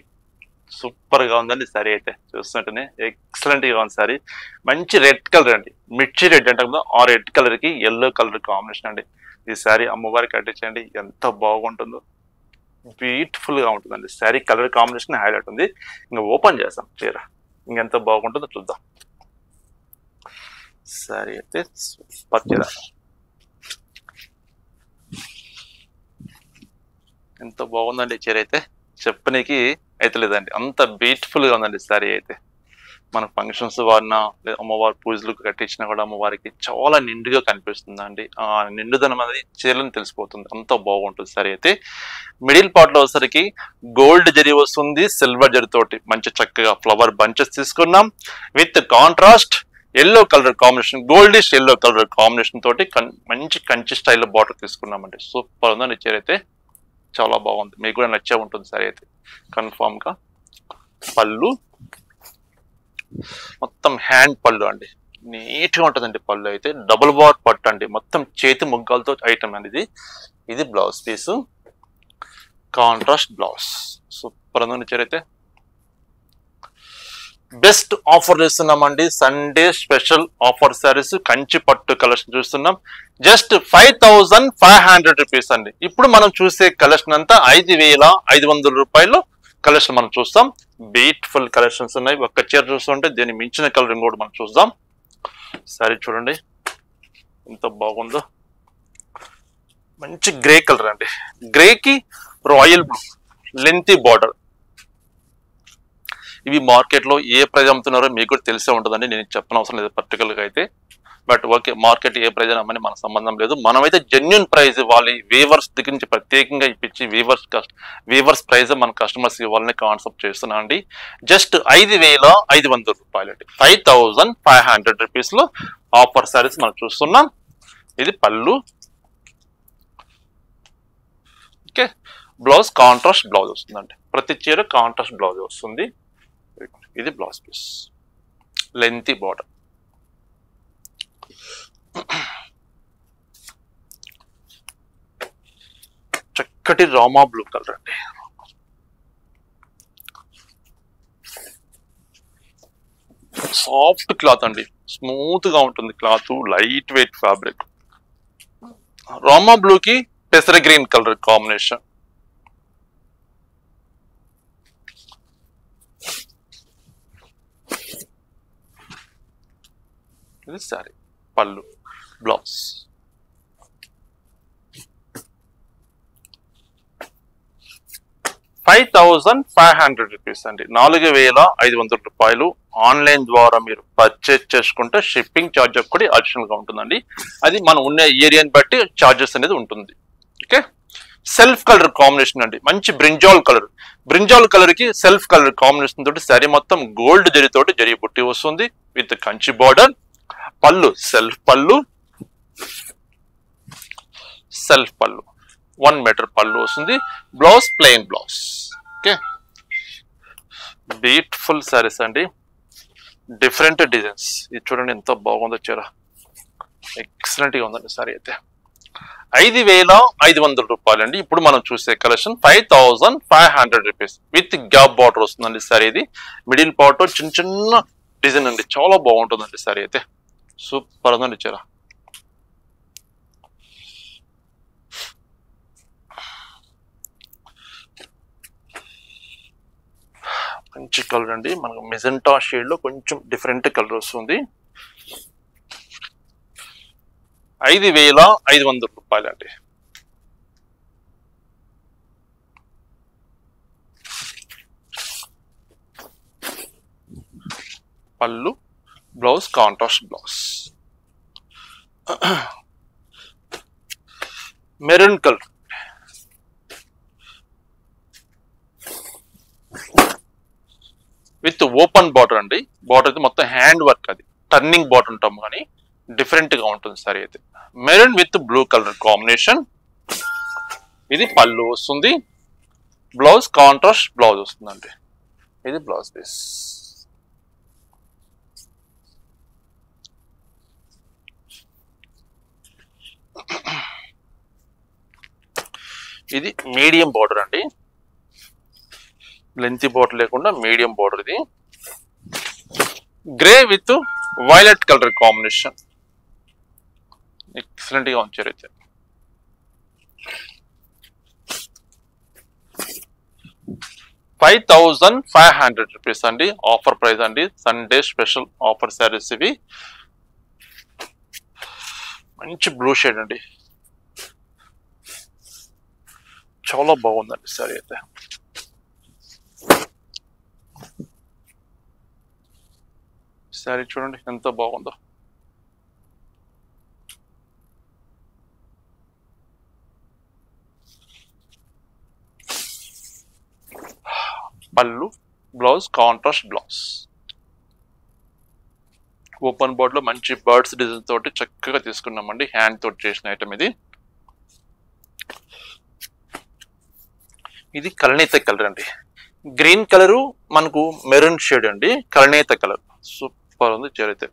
సూపర్ గా ఉందండి శారీ అయితే. చూస్తుంటేనే ఎక్సలెంట్ గా ఉంది శారీ. మంచి రెడ్ కలర్ అండి, మిర్చి రెడ్ అంటే కదా, ఆ రెడ్ కలర్ కి ఎల్లో కలర్ కాంబినేషన్ అండి. ఈ శారీ అమ్మవారికి కట్టించండి, ఎంత బాగుంటుందో. బ్యూటిఫుల్ గా ఉంటుందండి శారీ. కలర్ కాంబినేషన్ హైలైట్ ఉంది. ఇంకా ఓపెన్ చేస్తాం చీర, ఇంకెంత బాగుంటుందో చూద్దాం. శారీ అయితే సూపర్ చీర, ఎంత బాగుందండి చీర అయితే. చెప్పనీకి అయితే లేదండి, అంత బ్యూటిఫుల్ గా ఉందండి శారీ అయితే. మన ఫంక్షన్స్ వాడినా లేదా అమ్మవారి పూజలకు కట్టించినా కూడా అమ్మవారికి చాలా నిండుగా కనిపిస్తుంది అండి. ఆ నిండుదనం అనేది చీరలను తెలిసిపోతుంది, అంత బాగుంటుంది. సరే అయితే మిడిల్ పార్ట్ లో వచ్చేసరికి గోల్డ్ జరీ వస్తుంది, సిల్వర్ జరీ తోటి మంచి చక్కగా ఫ్లవర్ బంచెస్ తీసుకున్నాం with contrast yellow colour combination, goldish yellow colour combination తోటి మంచి కంచి స్టైల్లో బార్డర్ తీసుకున్నామండి. సూపర్ ఉందండి చీర అయితే, చాలా బాగుంది, మీకు కూడా నచ్చే ఉంటుంది. సరే అయితే కన్ఫామ్ గా పళ్ళు మొత్తం హ్యాండ్ పళ్ళు అండి, నీట్ గా ఉంటుందండి. పళ్ళు అయితే డబుల్ బార్ పట్టు అండి, మొత్తం చేతి ముగ్గాలతో ఐటమ్ అండి. ఇది blouse piece, contrast blouse. Super ఉందండి చీర అయితే. బెస్ట్ ఆఫర్ ఇస్తున్నామండి, Sunday special offer sarees Kanchi pattu collection చూస్తున్నాం. జస్ట్ 5500 రూపీస్ అండి. ఇప్పుడు మనం చూసే కలెక్షన్ అంతా 5500 రూపాయలు కలెక్షన్ మనం చూస్తాం. బ్యూటిఫుల్ కలెక్షన్స్ ఉన్నాయి. ఒక్క చీర చూస్తుంటే దీన్ని మించిన కలర్ కూడా మనం చూద్దాం. సారీ చూడండి ఎంత బాగుందో, మంచి గ్రే కలర్ అండి, గ్రేకి రాయల్ బ్లూ లెంతీ బార్డర్. ఇవి మార్కెట్ లో ఏ ప్రైజ్ అమ్ముతున్నారో మీకు కూడా తెలిసే ఉంటుందండి, నేను చెప్పనవసరం లేదు పర్టికులర్ గా అయితే. బట్ ఓకే, మార్కెట్ ఏ ప్రైజ్ అమ్మని మన సంబంధం లేదు, మనమైతే జెన్యున్ ప్రైజ్ ఇవ్వాలి, వీవర్స్ దగ్గర నుంచి ప్రత్యేకంగా ఇప్పించి వీవర్స్ ప్రైజ్ మన కస్టమర్స్ ఇవ్వాలని కాన్సెప్ట్ చేస్తున్నాం అండి. జస్ట్ 5500 రూపాయలు అండి, 5500 రూపీస్ లో ఆఫర్ సారీస్ మనం చూస్తున్నాం. ఇది పళ్ళు, ఓకే. బ్లౌజ్ కాంట్రాస్ట్ బ్లౌజ్ వస్తుందండి, ప్రతి చీర కాంట్రాస్ట్ బ్లౌజ్ వస్తుంది. ఇది బ్లౌజ్ పీస్, లెంతీ బార్డర్. చక్కటి రామా బ్లూ కలర్ అండి, సాఫ్ట్ క్లాత్ అండి, స్మూత్ గా ఉంటుంది cloth, light weight fabric. Rama blue కి పెసర గ్రీన్ కలర్ కాంబినేషన్. ఇది సారీ, పళ్ళు, బ్లౌజ్. ₹5500 అండి, 4500 రూపాయలు. ఆన్లైన్ ద్వారా మీరు పర్చేజ్ చేసుకుంటే షిప్పింగ్ ఛార్జ్ కూడా అడిషనల్ గా ఉంటుందండి. అది మనం ఉన్న ఏరియాని బట్టి ఛార్జెస్ అనేది ఉంటుంది. ఓకే. సెల్ఫ్ కలర్ కాంబినేషన్ అండి, మంచి బ్రింజాల్ కలర్. బ్రింజాల్ కలర్ కి సెల్ఫ్ కలర్ కాంబినేషన్ తోటి శారీ మొత్తం గోల్డ్ జరీతోటి జరీ బుట్టి వస్తుంది విత్ కంచి బార్డర్. పళ్ళు సెల్ఫ్ పళ్ళు, సెల్ఫ్ పళ్ళు 1 మీటర్ పళ్ళు వస్తుంది. Blouse plain blouse. Okay, beautiful saris అండి, డిఫరెంట్ డిజైన్స్. ఇది చూడండి ఎంత బాగుందో చీర, ఎక్సలెంట్ గా ఉందండి సారీ అయితే. 5500 రూపాయలు అండి. ఇప్పుడు మనం చూసే collection 5500 rupees with gap border వస్తుందండి సారీ. ఇది మిడిల్ పార్ట్ చిన్న చిన్న డిజైన్ అండి, చాలా బాగుంటుందండి సారీ అయితే. సూపర్ ఉందండి చీర. మంచి కలర్ అండి, మనకు మెజెంటా షేడ్ లో కొంచెం డిఫరెంట్ కలర్ వస్తుంది. 5500 రూపాయలు అండి. పళ్ళు, blouse contrast blouse. Maroon colour, with open border అండి. బార్డర్ అయితే మొత్తం హ్యాండ్ వర్క్, అది టర్నింగ్ బార్డర్ ఉంటాం కానీ డిఫరెంట్ గా ఉంటుంది సారీ అయితే. Maroon with blue colour combination. ఇది పళ్ళు వస్తుంది, బ్లౌజ్ కాంట్రాస్ట్ బ్లౌజ్ వస్తుందండి. ఇది బ్లౌజ్ పీస్. ఇది మీడియం బార్డర్ అండి, లెంతీ బార్డర్ లేకుండా మీడియం బార్డర్. ఇది grey with violet colour combination, excellent గా ఉంచారు అయితే. ₹5500 అండి, ఆఫర్ ప్రైస్ అండి, సండే స్పెషల్ ఆఫర్ సారీస్ ఇవి. మంచి బ్లూ షేడ్ అండి, చాలా బాగుందండి సారీ అయితే. శారీ చూడండి ఎంత బాగుందో. పళ్ళు, blouse contrast blouse. Open board లో మంచి బర్డ్స్ డిజైన్ తోటి చక్కగా తీసుకున్నామండి. హ్యాండ్ తోటి చేసిన ఐటమ్ ఇది. ఇది కలనేత కలర్ అండి. గ్రీన్ కలరు మనకు మెరూన్ షేడ్ అండి. కలనేత కలర్ సూపర్ ఉంది. చీర అయితే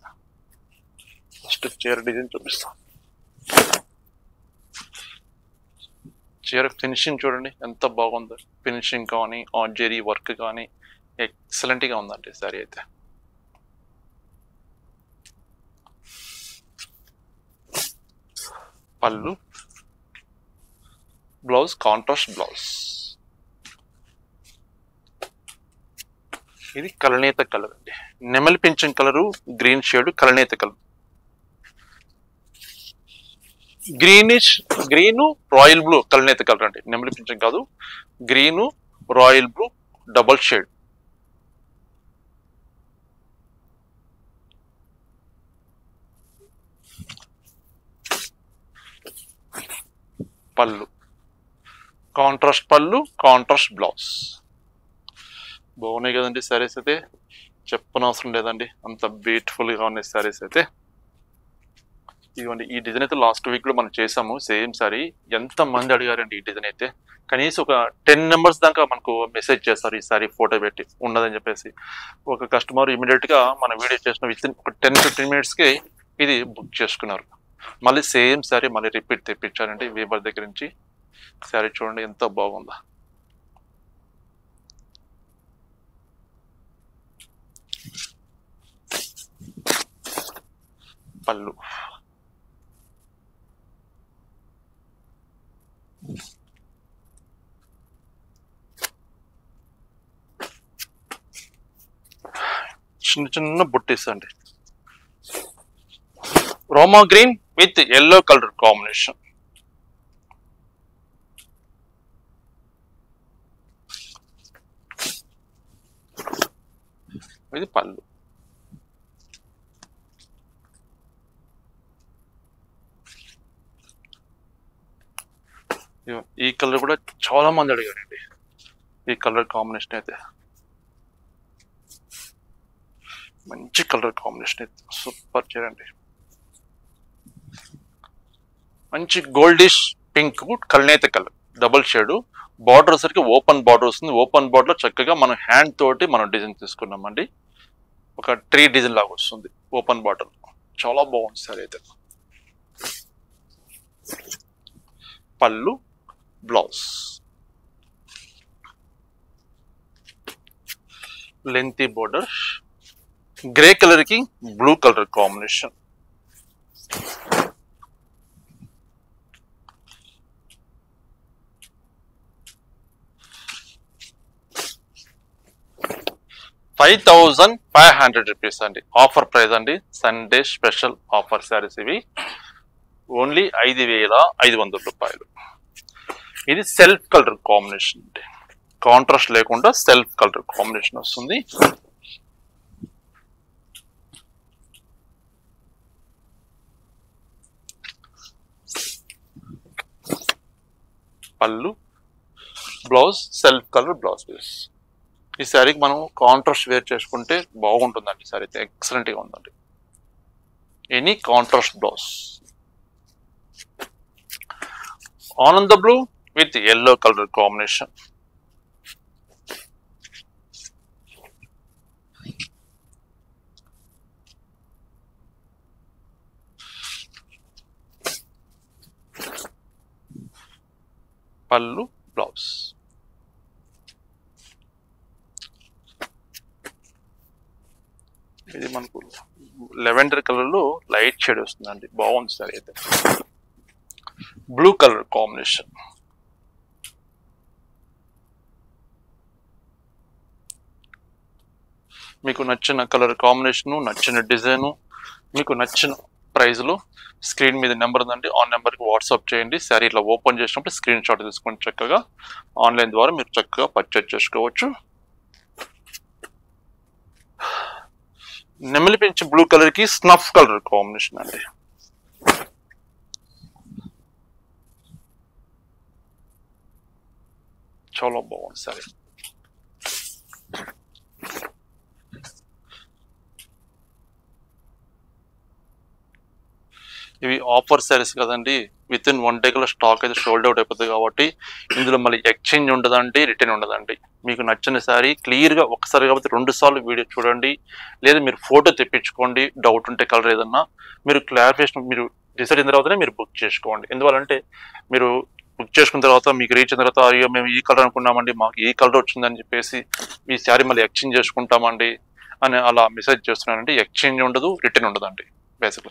ఫస్ట్ చీర డిజైన్ చూపిస్తాం. చీర ఫినిషింగ్ చూడండి ఎంత బాగుందో. ఫినిషింగ్ కానీ ఆర్జరీ వర్క్ కానీ ఎక్సలెంట్ గా ఉందండి సారీ అయితే. పళ్ళు, బ్లౌజ్ కాంట్రాస్ట్ బ్లౌజ్. ఇది కలనేత కలర్ అండి. నెమలి పింఛన్ కలరు, గ్రీన్ షేడ్, కలనేత colour. Greenish, green royal blue కలనేత కలర్ అండి. నెమలి పింఛన్ కాదు, green royal blue double shade. పళ్ళు కాంట్రాస్ట్ పళ్ళు, కాంట్రాస్ట్ బ్లౌజ్. బాగున్నాయి కదండి శారీస్ అయితే. చెప్పనవసరం లేదండి, అంత బ్యూటిఫుల్ గా ఉన్నాయి శారీస్ అయితే. ఇదిగోండి ఈ డిజైన్ అయితే లాస్ట్ వీక్ లో మనం చేసాము సేమ్ సారీ. ఎంత మంది అడిగారండి ఈ డిజైన్ అయితే. కనీసం ఒక 10 నెంబర్స్ దాకా మనకు మెసేజ్ చేస్తారు ఈ సారీ ఫోటో పెట్టి ఉన్నదని చెప్పేసి. ఒక కస్టమర్ ఇమీడియట్ గా మన వీడియో చేసిన విత్ ఇన్ ఒక 10-15 minutes కి ఇది బుక్ చేసుకున్నారు. మళ్ళీ సేమ్ సారీ మళ్ళీ రిపీట్ తెప్పించారండి వీబర్ దగ్గర నుంచి. సారీ చూడండి ఎంత బాగుందా. పళ్ళు, చిన్న చిన్న బుట్టీస్ అండి. రోమా green with yellow colour combination. ఇది పళ్ళు. ఈ కలర్ కూడా చాలా మంది అడిగారండి ఈ కలర్ కాంబినేషన్ అయితే. మంచి కలర్ కాంబినేషన్ అయితే సూపర్ చేయండి. మంచి గోల్డిష్ పింక్ కల్నేత కలర్ డబుల్ షేడ్. బార్డర్ సరికి ఓపెన్ బార్డర్ వస్తుంది. ఓపెన్ బార్డర్ లో చక్కగా మనం హ్యాండ్ తోటి మనం డిజైన్ తీసుకున్నామండి. ఒక ట్రీ డిజైన్ లాగా వస్తుంది ఓపెన్ బార్డర్. చాలా బాగుంది సార్ అయితే. పళ్ళు, blouse lengthy border, grey colour కి బ్లూ కలర్ కాంబినేషన్. ₹5,500 అండి. ఆఫర్ ప్రైస్ అండి. సండే స్పెషల్ ఆఫర్ శారీస్ ఇవి. ఓన్లీ ₹5,500. ఇది సెల్ఫ్ కలర్ కాంబినేషన్ అండి. కాంట్రాస్ట్ లేకుండా సెల్ఫ్ కలర్ కాంబినేషన్ వస్తుంది. పళ్ళు, blouse self colour blouse piece. ఈ శారీకి మనం కాంట్రాస్ట్ వేర్ చేసుకుంటే బాగుంటుందండి. శారీ అయితే ఎక్సలెంట్ గా ఉందండి. Any contrast blouse. Ananda blue with yellow colour combination. పళ్ళు, బ్లౌజ్. ఇది మనకు లెవెండర్ కలర్ లో లైట్ షేడ్ వస్తుందండి. బాగుంది సార్ అయితే. Blue colour combination. మీకు నచ్చిన కలర్ కాంబినేషన్, నచ్చిన డిజైన్, మీకు నచ్చిన ప్రైస్ లో స్క్రీన్ మీద నెంబర్ ఉందండి. ఆ నెంబర్కి వాట్సాప్ చేయండి. శారీ ఇట్లా ఓపెన్ చేసినప్పుడు స్క్రీన్ షాట్ తీసుకొని చక్కగా ఆన్లైన్ ద్వారా మీరు చక్కగా పర్చేజ్ చేసుకోవచ్చు. నెమలి పెంచి బ్లూ కలర్ కి స్నఫ్ కలర్ కాంబినేషన్ అండి. చాలా బాగుంది సారీ. ఇవి ఆఫర్ సారీస్ కదండి, విత్ ఇన్ 1 day కల్లా స్టాక్ అయితే సోల్డ్ అవుట్ అయిపోతుంది కాబట్టి ఇందులో మళ్ళీ ఎక్స్చేంజ్ ఉండదండి, రిటర్న్ ఉండదండి. మీకు నచ్చిన సారీ క్లియర్గా ఒకసారి కాబట్టి 2 సార్లు వీడియో చూడండి, లేదా మీరు ఫోటో తెప్పించుకోండి. డౌట్ ఉంటే కలర్ ఏదన్నా మీరు క్లారిఫికేషన్ మీరు డిసైడ్ అయిన తర్వాతనే మీరు బుక్ చేసుకోండి. ఎందువల్లంటే మీరు బుక్ చేసుకున్న తర్వాత మీకు రీచ్ అయిన తర్వాత అయ్యో మేము ఈ కలర్ అనుకున్నామండి, మాకు ఈ కలర్ వచ్చిందని చెప్పేసి ఈ శారీ మళ్ళీ ఎక్స్చేంజ్ చేసుకుంటామండి అని అలా మెసేజ్ చేస్తున్నానండి. ఎక్స్చేంజ్ ఉండదు, రిటర్న్ ఉండదండి. బేసిక్గా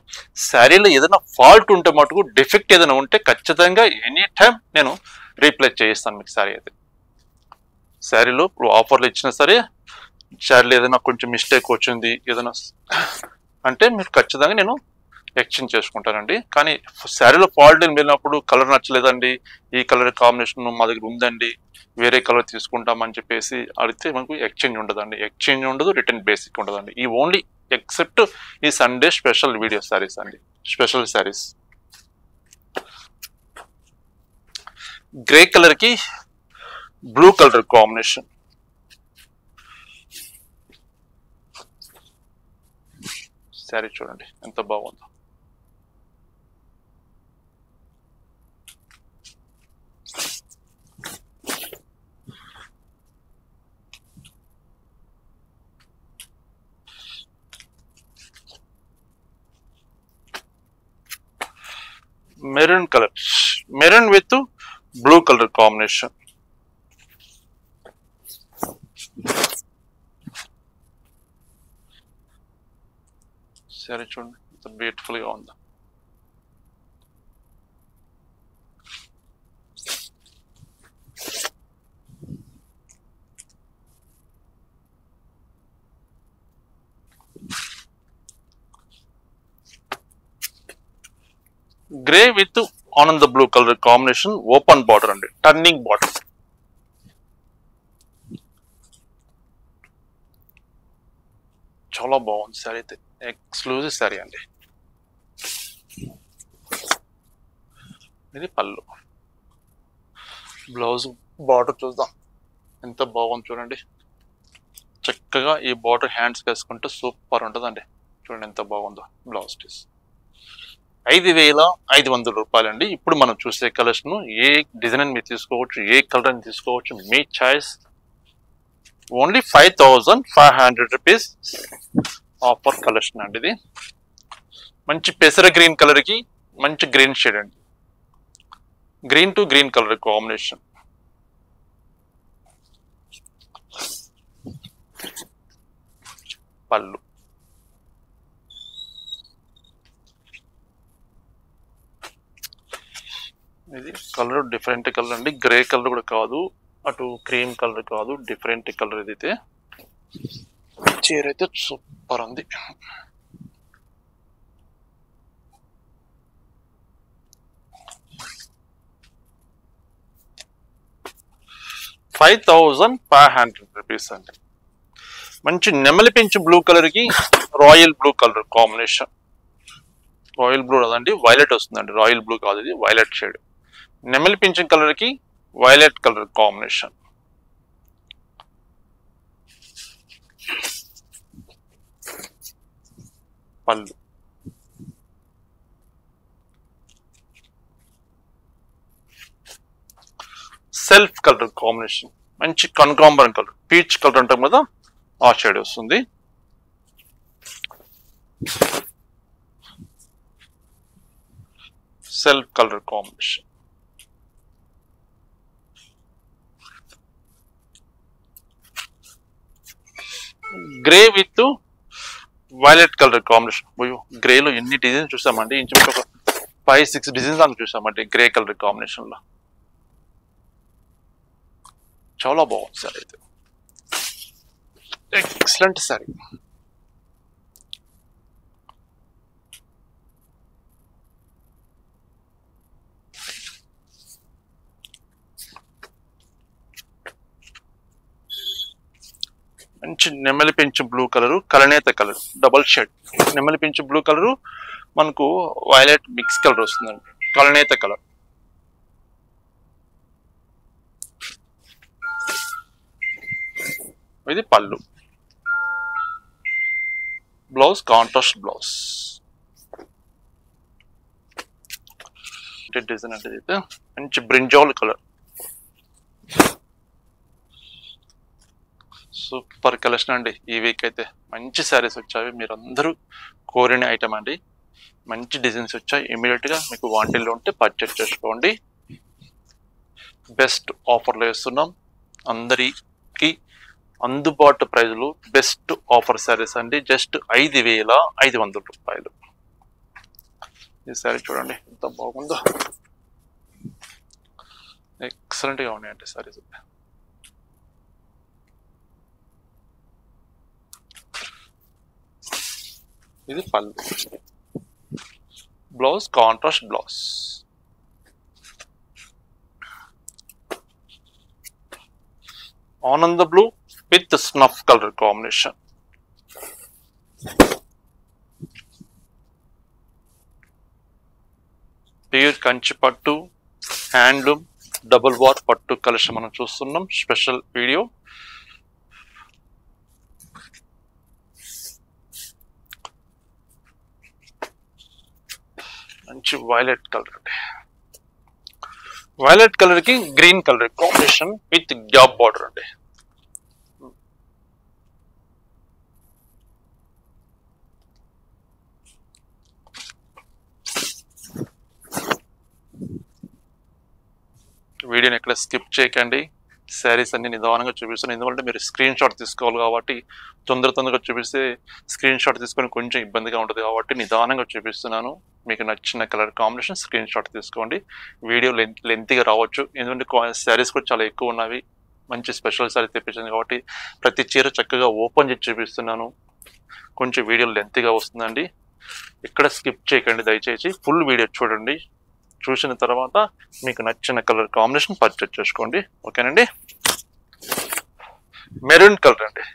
శారీలో ఏదైనా ఫాల్ట్ ఉంటే మటుకు, డిఫెక్ట్ ఏదైనా ఉంటే ఖచ్చితంగా ఎనీ టైం నేను రీప్లేస్ చేయిస్తాను మీకు శారీ అయితే. శారీలో ఇప్పుడు ఆఫర్లు ఇచ్చినా సరే శారీలో ఏదైనా కొంచెం మిస్టేక్ వచ్చింది ఏదైనా అంటే మీరు ఖచ్చితంగా నేను ఎక్స్చేంజ్ చేసుకుంటానండి. కానీ శారీలో ఫాల్ట్ వెళ్ళినప్పుడు కలర్ నచ్చలేదండి, ఈ కలర్ కాంబినేషన్ మా దగ్గర ఉందండి, వేరే కలర్ తీసుకుంటామని చెప్పేసి అడిగితే మనకు ఎక్స్చేంజ్ ఉండదండి. ఎక్స్చేంజ్ ఉండదు, రిటర్న్ బేసిక్ ఉండదండి. ఈ ఓన్లీ ఎక్సెప్ట్ ఈ సండే స్పెషల్ వీడియో శారీస్ అండి, స్పెషల్ శారీస్. గ్రే కలర్ కి బ్లూ కలర్ కాంబినేషన్. శారీ చూడండి ఎంత బాగుందో. Maroon colour, maroon with blue colour combination. సరే చూడండి ఎంత బ్యూటిఫుల్ గా ఉందో. Grey with Ananda blue colour combination, open border అండి, టర్నింగ్ బార్డర్. చాలా బాగుంది శారీ అయితే, ఎక్స్క్లూజివ్ శారీ అండి. ఇది పళ్ళు. బ్లౌజ్ బార్డర్ చూద్దాం ఎంత బాగుంది చూడండి. చక్కగా ఈ బార్డర్ హ్యాండ్స్ వేసుకుంటే సూపర్ ఉంటుందండి. చూడండి ఎంత బాగుందో బ్లౌజ్ పీస్. 5,500 రూపాయలండి. ఇప్పుడు మనం చూసే కలెక్షన్ ఏ డిజైన్ మీరు తీసుకోవచ్చు, ఏ కలర్ అని తీసుకోవచ్చు, మీ choice. Only 5,500 rupees offer collection అండి. ఇది మంచి పెసర గ్రీన్ కలర్ కి మంచి గ్రీన్ షేడ్ అండి, green to green colour combination. పళ్ళు. ఇది కలర్ డిఫరెంట్ కలర్ అండి, గ్రే కలర్ కూడా కాదు, అటు క్రీమ్ కలర్ కాదు, డిఫరెంట్ కలర్. ఇదైతే చీర అయితే సూపర్ ఉంది. ₹5,500 అండి. మంచి నెమలి పెంచు బ్లూ కలర్ కి royal blue colour combination. Royal blue అదండి, వైలెట్ వస్తుందండి, రాయల్ బ్లూ కాదు ఇది వైలెట్ షేడ్. నెమలి పింఛన్ కలర్ కి వైలెట్ కలర్ కాంబినేషన్. పళ్ళు. సెల్ఫ్ కలర్ కాంబినేషన్, మంచి కనకాంబరం కలర్, పీచ్ కలర్ అంటాం కదా ఆ షేడ్ వస్తుంది. Self colour combination. Grey with violet colour combination. గ్రేలో ఎన్ని డిజైన్స్ చూసామండి, ఇంచుమించు ఒక 5-6 డిజైన్స్ దాకా చూసామండి గ్రే కలర్ కాంబినేషన్ లో. చాలా బాగుంది సార్, అయితే ఎక్సలెంట్ సారీ. మంచి నెమలి పెంచు బ్లూ కలరు, కలనేత కలర్, డబల్ షేడ్. నెమలి పెంచు బ్లూ కలరు మనకు వైలెట్ మిక్స్ కలర్ వస్తుందండి, కలనేత కలర్. ఇది పళ్ళు. Blouse contrast blouse. డిజైన్ అంటే అయితే మంచి బ్రింజాల్ కలర్, సూపర్ కలెక్షన్ అండి. ఈ వీక్ అయితే మంచి శారీస్ వచ్చాయి, మీరు అందరూ కోరిన ఐటమ్ అండి. మంచి డిజైన్స్ వచ్చాయి. ఇమీడియట్ గా మీకు వాంటిల్లో ఉంటే పర్చేస్ చేసుకోండి. బెస్ట్ ఆఫర్లో వేస్తున్నాం, అందరికి అందుబాటు ప్రైజులు. బెస్ట్ ఆఫర్ శారీస్ అండి, జస్ట్ 5,500 రూపాయలు. ఈ శారీ చూడండి ఎంత బాగుందో, ఎక్సలెంట్ గా ఉన్నాయండి శారీస్. ఇది పళ్ళు. Blouse contrast blouse. Ananda blue with snuff colour combination. Pure Kanchi pattu, handloom, double warp pattu collection మనం చూస్తున్నాం. Special video. మంచి వైలెట్ కలర్ అండి, వైలెట్ కలర్ కి green colour combination with gap border అండి. వీడియోని ఎక్కడ స్కిప్ చేయకండి. శారీస్ అన్ని నిదానంగా చూపిస్తాను, ఎందుకంటే మీరు స్క్రీన్ షాట్ తీసుకోవాలి కాబట్టి. తొందరగా చూపిస్తే స్క్రీన్ షాట్ తీసుకొని కొంచెం ఇబ్బందిగా ఉంటుంది కాబట్టి నిదానంగా చూపిస్తున్నాను. మీకు నచ్చిన కలర్ కాంబినేషన్ స్క్రీన్ షాట్ తీసుకోండి. వీడియో లెంతీగా రావచ్చు, ఎందుకంటే శారీస్ కూడా చాలా ఎక్కువ ఉన్నవి. మంచి స్పెషల్ శారీ తెప్పించాను కాబట్టి ప్రతి చీర చక్కగా ఓపెన్ చేసి చూపిస్తున్నాను. కొంచెం వీడియో లెంతీగా వస్తుందండి, ఎక్కడ స్కిప్ చేయకండి దయచేసి. ఫుల్ వీడియో చూడండి, చూసిన తర్వాత మీకు నచ్చిన కలర్ కాంబినేషన్ పర్చేస్ చేసుకోండి. ఓకేనండి. మెరూన్ కలర్ అండి,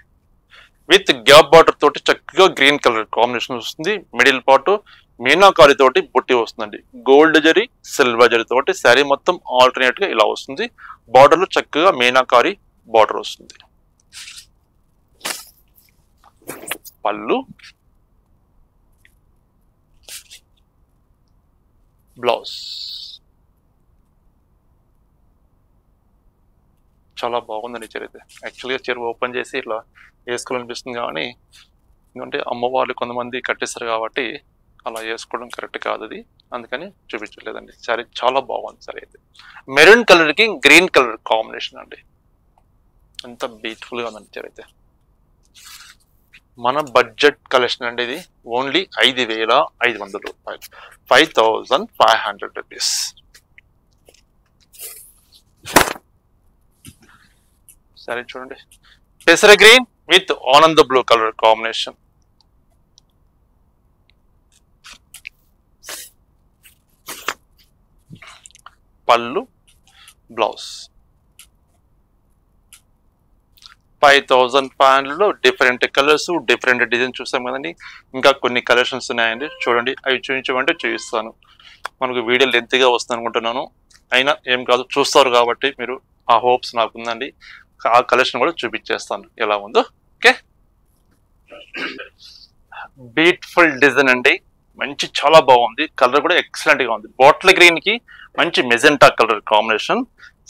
విత్ గ్యాప్ బార్డర్ తోటి చక్కగా గ్రీన్ కలర్ కాంబినేషన్ వస్తుంది. మిడిల్ పార్ట్ మీనాకారి తోటి బుట్టి వస్తుందండి, గోల్డ్ జరీ, సిల్వర్ జరీ తోటి శారీ మొత్తం ఆల్టర్నేట్ గా ఇలా వస్తుంది. బార్డర్ లో చక్కగా మీనాకారి బార్డర్ వస్తుంది. పళ్ళు, బ్లౌజ్. చాలా బాగుందండి చీర అయితే. యాక్చువల్గా చీర ఓపెన్ చేసి ఇట్లా వేసుకోవాలనిపిస్తుంది, కానీ ఎందుకంటే అమ్మవాళ్ళు కొంతమంది కట్టేస్తారు కాబట్టి అలా వేసుకోవడం కరెక్ట్ కాదు అది, అందుకని చూపించలేదండి. సారీ చాలా బాగుంది సారీ అయితే. మెరూన్ కలర్ కి గ్రీన్ కలర్ కాంబినేషన్ అండి, ఎంత బ్యూటిఫుల్ గా ఉందండి చీర అయితే. మన బడ్జెట్ కలెక్షన్ అండి ఇది. ఓన్లీ 5,500 రూపాయలు, 5,500 రూపీస్. సరే చూడండి, పెసర green with Ananda blue colour combination. పళ్ళు, బ్లౌజ్. 5,500లో డిఫరెంట్ కలర్స్, డిఫరెంట్ డిజైన్ చూస్తాం కదండి. ఇంకా కొన్ని కలెక్షన్స్ ఉన్నాయండి, చూడండి. అవి చూపించమంటే చూపిస్తాను. మనకు వీడియో లెంత్గా వస్తుంది అనుకుంటున్నాను, అయినా ఏం కాదు, చూస్తారు కాబట్టి మీరు, ఆ హోప్స్ నాకు ఉందండి. ఆ కలెక్షన్ కూడా చూపించేస్తాను ఎలా ఉందో. ఓకే, బ్యూటిఫుల్ డిజైన్ అండి, మంచి చాలా బాగుంది. కలర్ కూడా ఎక్సలెంట్ గా ఉంది. బాటిల్ గ్రీన్ కి మంచి మెజెంటా కలర్ కాంబినేషన్.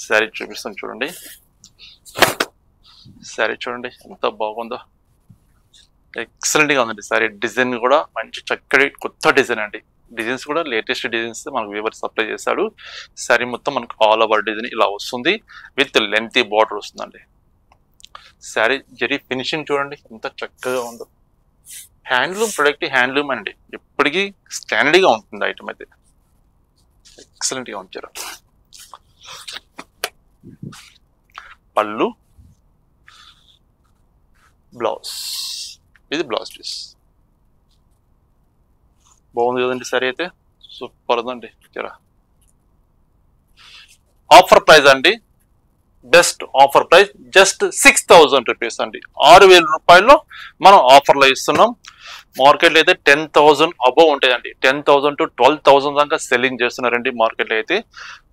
శారీ చూపిస్తాను చూడండి. శారీ చూడండి ఎంత బాగుందో, ఎక్సలెంట్ గా ఉందండి శారీ. డిజైన్ కూడా మంచి చక్కటి కొత్త డిజైన్ అండి. డిజైన్స్ కూడా లేటెస్ట్ డిజైన్స్ మనకు వీవర్ సప్లై చేశాడు. శారీ మొత్తం మనకు ఆల్ ఓవర్ డిజైన్ ఇలా వస్తుంది, విత్ లెంతీ బార్డర్ వస్తుందండి. శారీ జరీ ఫినిషింగ్ చూడండి ఎంత చక్కగా ఉందో. హ్యాండ్లూమ్ ప్రొడక్ట్, హ్యాండ్లూమ్ అండి, ఎప్పటికీ స్టాండర్డ్ గా ఉంటుంది ఐటమ్ అయితే. ఎక్సలెంట్ గా ఉంచారు. పళ్ళు, బ్లౌజ్. ఇది బ్లౌజ్ పీస్. బాగుంది కదండి సరే అయితే, సూపర్ ఉందండి. ఆఫర్ ప్రైస్ అండి, best offer price just 6,000 rupees అండి. 6,000 రూపాయల్లో మనం ఆఫర్లో ఇస్తున్నాం. మార్కెట్లో అయితే 10,000 అబోవ్ ఉంటాయండి. 10,000 to 12,000 దాకా సెల్లింగ్ చేస్తున్నారండి మార్కెట్లో అయితే.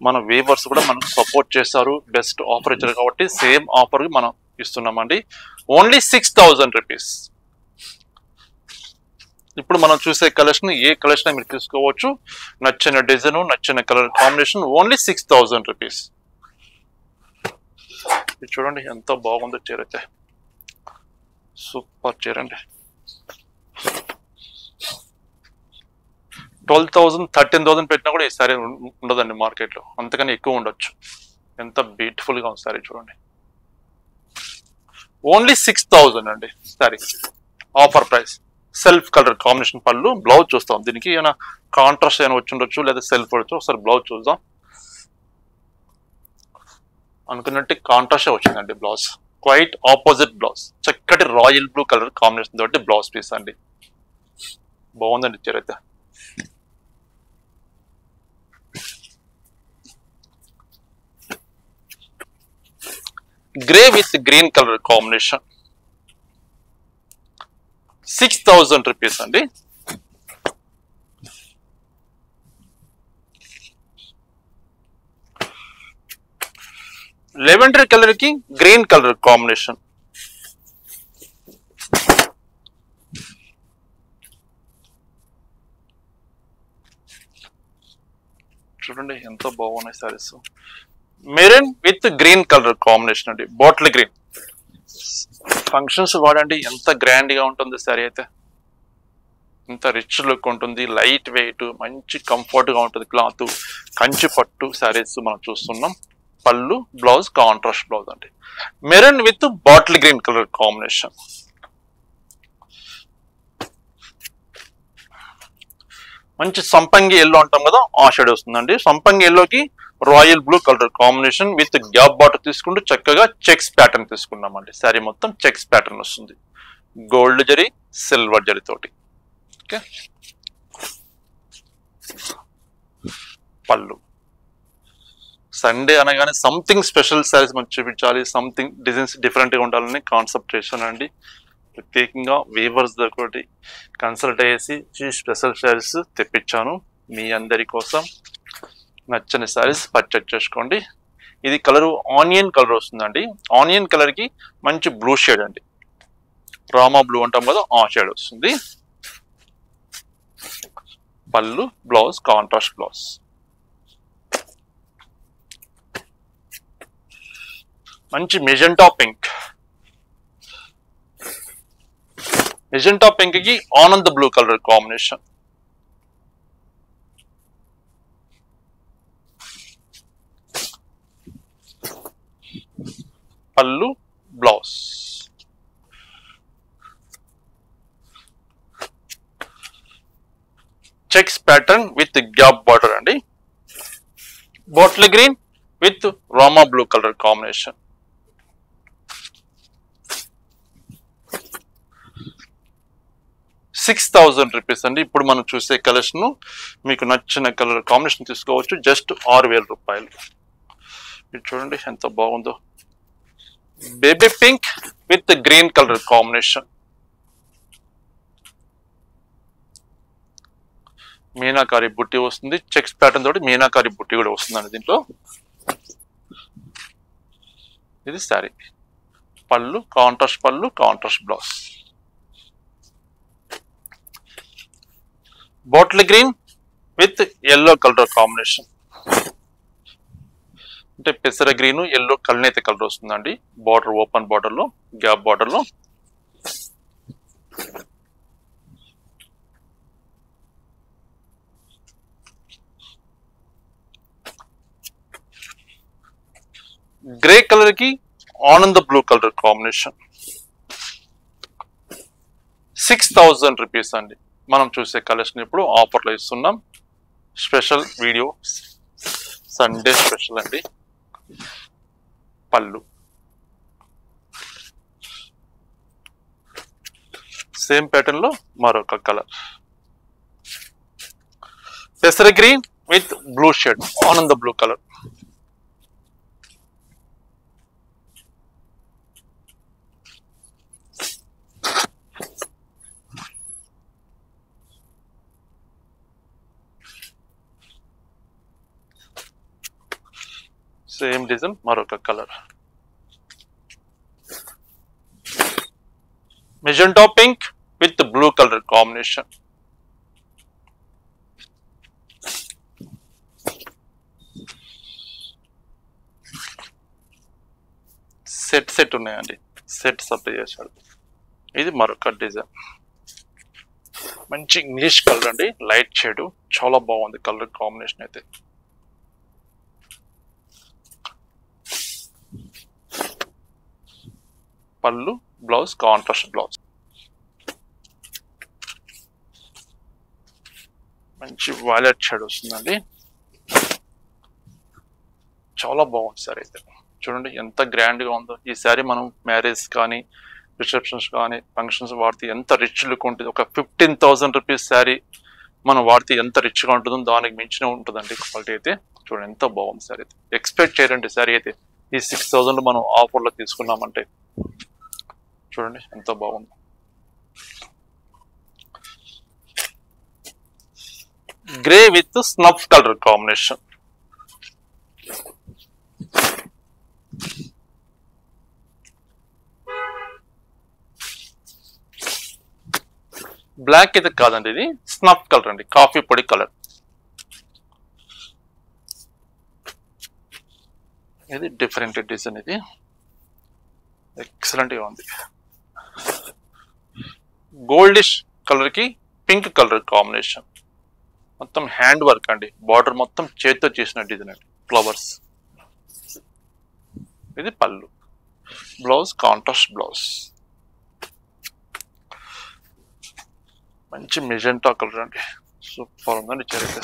మన వీవర్స్ కూడా మనకు సపోర్ట్ చేస్తారు, బెస్ట్ ఆఫర్ ఇచ్చారు కాబట్టి సేమ్ ఆఫర్ మనం ఇస్తున్నామండి. Only 6,000 rupees. ఇప్పుడు మనం చూసే కలెక్షన్ ఏ కలెక్షన్ మీరు తీసుకోవచ్చు. నచ్చిన డిజైన్, నచ్చిన కలర్ కాంబినేషన్, ఓన్లీ 6,000 రూపీస్. ఇది చూడండి ఎంత బాగుందో చీర అయితే, సూపర్ చీర అండి. 12,000 13,000 పెట్టినా కూడా ఈ సారీ ఉండదండి మార్కెట్లో, అంతకని ఎక్కువ ఉండొచ్చు. ఎంత బ్యూటిఫుల్ గా ఉంది సారీ చూడండి. ఓన్లీ 6,000 అండి sorry, offer price. Self colour combination పళ్ళు, బ్లౌజ్ చూస్తాం. దీనికి ఏమైనా కాంట్రాస్ట్ ఏమైనా వచ్చి ఉండొచ్చు, లేదా సెల్ఫ్ వచ్చు. ఒకసారి బ్లౌజ్ చూద్దాం. అనుకున్నట్టు కాంట్రాస్ట్ వచ్చిందండి బ్లౌజ్, క్వైట్ ఆపోజిట్ బ్లౌజ్. చక్కటి రాయల్ బ్లూ కలర్ కాంబినేషన్ తోటి బ్లౌజ్ పీస్ అండి. బాగుందండి చీర అయితే. Grey with green colour combination, 6,000 rupees అండి. లెవెండర్ కలర్ కి గ్రీన్ కలర్ కాంబినేషన్, చూడండి ఎంత బాగున్నాయి saris. Maroon with green colour combination అండి, బాటిల్ గ్రీన్. ఫంక్షన్స్ వాడండి, ఎంత గ్రాండ్ గా ఉంటుంది సారీ అయితే. ఇంత రిచ్ లుక్ ఉంటుంది, లైట్ వెయిట్, మంచి కంఫర్ట్ గా ఉంటుంది క్లాత్. కంచి పట్టు సారీస్ మనం చూస్తున్నాం. పళ్ళు, బ్లౌజ్ కాంట్రాస్ట్ బ్లౌజ్ అండి. Maroon with bottle green colour combination. మంచి సంపంగి ఎల్లో అంటాం కదా, ఆ షేడ్ వస్తుందండి. సంపంగి ఎల్లోకి royal blue colour combination with gap barter తీసుకుంటూ చక్కగా చెక్స్ ప్యాటర్న్ తీసుకున్నామండి. శారీ మొత్తం చెక్స్ ప్యాటర్న్ వస్తుంది, గోల్డ్ జరీ, సిల్వర్ జరీ తోటి. ఓకే, పళ్ళు. సండే అనగానే సంథింగ్ స్పెషల్ శారీస్ మనం చూపించాలి, సంథింగ్ డిజైన్స్ డిఫరెంట్ గా ఉండాలని కాన్సెప్ట్ చేశానండి. ప్రత్యేకంగా వీవర్స్ దగ్గర కన్సల్ట్ అయ్యేసి స్పెషల్ శారీస్ తెప్పించాను మీ అందరి కోసం. నచ్చని శారీస్ పర్చేజ్ చేసుకోండి. ఇది కలర్ ఆనియన్ కలర్ వస్తుందండి. ఆనియన్ కలర్ కి మంచి బ్లూ షేడ్ అండి, రామా బ్లూ అంటాం కదా, ఆ షేడ్ వస్తుంది. పళ్ళు, బ్లౌజ్ కాంట్రాస్ట్ బ్లౌజ్. మంచి మెజెంటా పింక్, మెజెంటా పింక్ కి ఆనంద్ బ్లూ కలర్ కాంబినేషన్. పళ్ళు, blouse. Checks pattern with gap border అండి. Bottle green with Rama blue colour combination. ₹6,000 అండి. ఇప్పుడు మనం చూసే కలెక్షన్ మీకు నచ్చిన కలర్ కాంబినేషన్ తీసుకోవచ్చు, జస్ట్ 6,000 రూపాయలు. ఇది చూడండి ఎంత బాగుందో, baby pink with green colour combination. Meenakari బుట్టి వస్తుంది, చెక్స్ ప్యాటర్న్ తోటి మీనాకారి బుట్టి కూడా వస్తుందండి దీంట్లో. ఇది శారీ, పళ్ళు కాంట్రాస్ట్ పళ్ళు, contrast blouse. Bottle green with yellow colour combination, అంటే పెసర గ్రీన్ ఎల్లో కల్నేత కలర్ వస్తుందండి. బార్డర్ ఓపెన్ బార్డర్ లో, గ్యాప్ బార్డర్ లో. గ్రే కలర్ కి ఆనంద్ బ్లూ కలర్ కాంబినేషన్. ₹6,000 అండి. మనం చూసే కలెక్షన్ ఇప్పుడు ఆఫర్లో ఇస్తున్నాం. స్పెషల్ వీడియో, సండే స్పెషల్ అండి. పళ్ళు సేమ్ ప్యాటర్న్ లో మరొక కలర్, పెసర గ్రీన్ విత్ బ్లూ షేడ్, ఆనంద బ్లూ కలర్. సేమ్ డిజైన్ మరొక colour, magenta pink with blue colour combination. Set ఉన్నాయండి, సెట్ సప్లై చేశాడు. ఇది మరొక డిజైన్, మంచి ఇంగ్లీష్ కలర్ అండి, లైట్ షేడ్, చాలా బాగుంది కలర్ కాంబినేషన్ అయితే. పళ్ళు, బ్లౌజ్ కాంట్రాస్ట్ బ్లౌజ్, మంచి వైలెట్ షేడ్ వస్తుందండి, చాలా బాగుంది సారీ అయితే. చూడండి ఎంత గ్రాండ్ గా ఉందో ఈ శారీ. మనం మ్యారేజ్ కానీ రిసెప్షన్స్ కానీ ఫంక్షన్స్ వాడితే ఎంత రిచ్ లుక్ ఉంటుంది. ఒక 15,000 రూపీస్ శారీ మనం వాడితే ఎంత రిచ్ గా ఉంటుందో దానికి మించిన ఉంటుందండి క్వాలిటీ అయితే. చూడండి ఎంత బాగుంది శారీ అయితే, ఎక్స్పెక్ట్ చేయరండి శారీ అయితే. ఈ 6,000 మనం ఆఫర్లో తీసుకున్నామంటే చూడండి ఎంత బాగుంది. Grey with snuff colour combination, black అయితే కాదండి, ఇది స్నఫ్ కలర్ అండి, కాఫీ పొడి కలర్. ఇది డిఫరెంట్ డిజైన్, ఇది ఎక్సలెంట్ గా ఉంది. గోల్డిష్ కలర్ కి పింక్ కలర్ కాంబినేషన్, మొత్తం హ్యాండ్ వర్క్ అండి, బార్డర్ మొత్తం చేతితో చేసిన డిజైన్ అండి, ఫ్లవర్స్. ఇది పళ్ళు, బ్లౌజ్ కాంట్రాస్ట్ బ్లౌజ్, మంచి మెజెంటా కలర్ అండి, సూపర్ ఉందండి చరిత్ర.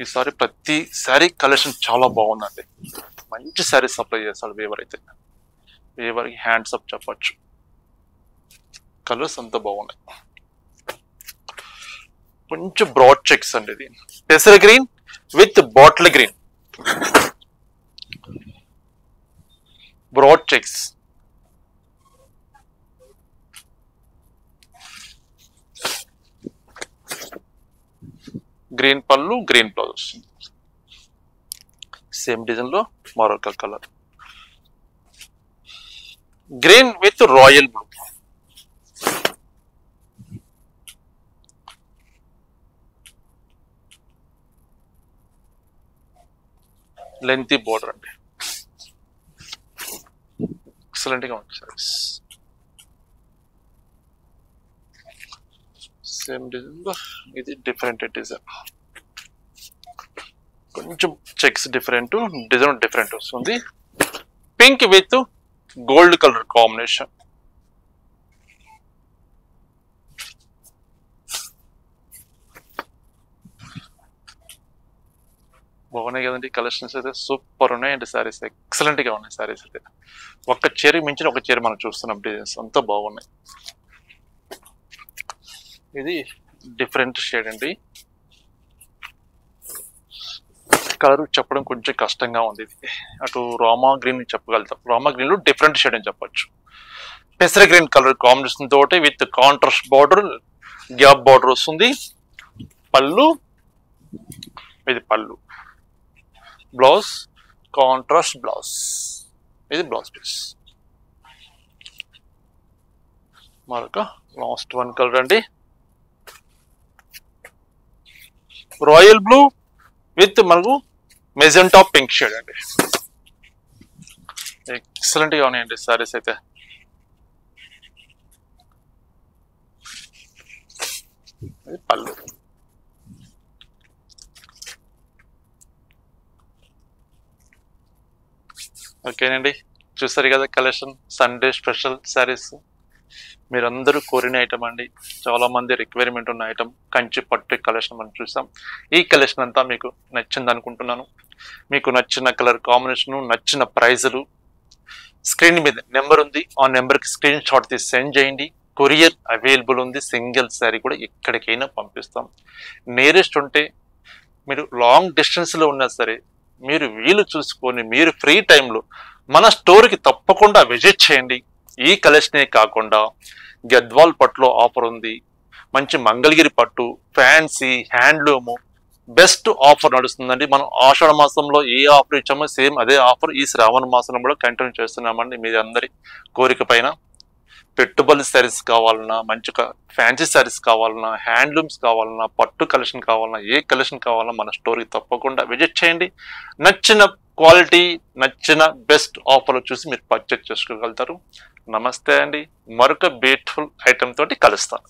ఈసారి ప్రతి శారీ కలెక్షన్ చాలా బాగుందండి, మంచి శారీ సప్లై చేస్తాడు వేవర్ అయితే. వేవర్కి హ్యాండ్స్ అప్ చెప్పచ్చు, కలర్స్ అంతా బాగున్నాయి. కొంచెం బ్రాడ్ చెక్స్ అండి, ఇది పెసర green with bottle green, broad checks. Green pallu, green blouse, same design లో మరొక colour, green with royal blue, lengthy border అండి, ఎక్సలెంట్ గా ఉంది సారీస్. సేమ్ డిజైన్, ఇది డిఫరెంట్ డిజైన్, కొంచెం చెక్స్ డిఫరెంట్, డిజైన్ డిఫరెంట్ వస్తుంది. Pink with gold colour combination, బాగున్నాయి కదండి కలెక్షన్స్ అయితే, సూపర్ ఉన్నాయండి శారీస్, ఎక్సలెంట్ గా ఉన్నాయి శారీస్ అయితే. ఒక్క చీర మించిన ఒక చీర మనం చూస్తున్నాం, డిజైన్స్ అంతా బాగున్నాయి. ఇది డిఫరెంట్ షేడ్ అండి, కలర్ చెప్పడం కొంచెం కష్టంగా ఉంది. ఇది అటు రామా గ్రీన్ చెప్పగలుగుతాం, రామా గ్రీన్ లో డిఫరెంట్ షేడ్ అని చెప్పచ్చు. పెసర గ్రీన్ కలర్ కాంబినేషన్ తోటి with contrast border, gap border వస్తుంది. పళ్ళు, ఇది పళ్ళు, బ్లౌజ్ కాంట్రాస్ట్ బ్లౌజ్, ఇది బ్లౌజ్ పీస్. మరొక లాస్ట్ వన్ కలర్ అండి, రాయల్ బ్లూ విత్ మనకు మెజెంటా పింక్ షేడ్ అండి, ఎక్సలెంట్ గా ఉన్నాయండి సారీస్ అయితే. పళ్ళు, ఓకేనండి చూసారు కదా కలెక్షన్, సండే స్పెషల్ శారీస్. మీరందరూ కోరిన ఐటమ్ అండి, చాలా మంది రిక్వైర్మెంట్ ఉన్న ఐటమ్, కంచి పట్టు కలెక్షన్ మనం చూసాం. ఈ కలెక్షన్ అంతా మీకు నచ్చింది అనుకుంటున్నాను. మీకు నచ్చిన కలర్ కాంబినేషను, నచ్చిన ప్రైజులు, స్క్రీన్ మీద నెంబర్ ఉంది, ఆ నెంబర్కి స్క్రీన్ షాట్ తీసి సెండ్ చేయండి. కొరియర్ అవైలబుల్ ఉంది, సింగిల్ శారీ కూడా ఎక్కడికైనా పంపిస్తాం. నియరెస్ట్ ఉంటే మీరు లాంగ్ డిస్టెన్స్లో ఉన్నా సరే మీరు వీలు చూసుకొని మీరు ఫ్రీ టైంలో మన స్టోర్కి తప్పకుండా విజిట్ చేయండి. ఈ కలెక్షనే కాకుండా గద్వాల్ పట్టులో ఆఫర్ ఉంది, మంచి మంగళగిరి పట్టు, ఫ్యాన్సీ, హ్యాండ్లూము బెస్ట్ ఆఫర్ నడుస్తుందండి. మనం ఆషాఢ మాసంలో ఏ ఆఫర్ ఇచ్చామో సేమ్ అదే ఆఫర్ ఈ శ్రావణ మాసంలో కూడా కంటిన్యూ చేస్తున్నామండి. మీ అందరి కోరిక పైన పెట్టుబడి శారీస్ కావాలన్నా, మంచిగా ఫ్యాన్సీ శారీస్ కావాలన్నా, హ్యాండ్లూమ్స్ కావాలన్నా, పట్టు కలెక్షన్ కావాలన్నా, ఏ కలెక్షన్ కావాలన్నా మన స్టోర్కి తప్పకుండా విజిట్ చేయండి. నచ్చిన క్వాలిటీ, నచ్చిన బెస్ట్ ఆఫర్లు చూసి మీరు పర్చేజ్ చేసుకోగలుగుతారు. నమస్తే అండి. మరొక బ్యూటిఫుల్ ఐటమ్ తోటి కలుస్తాను.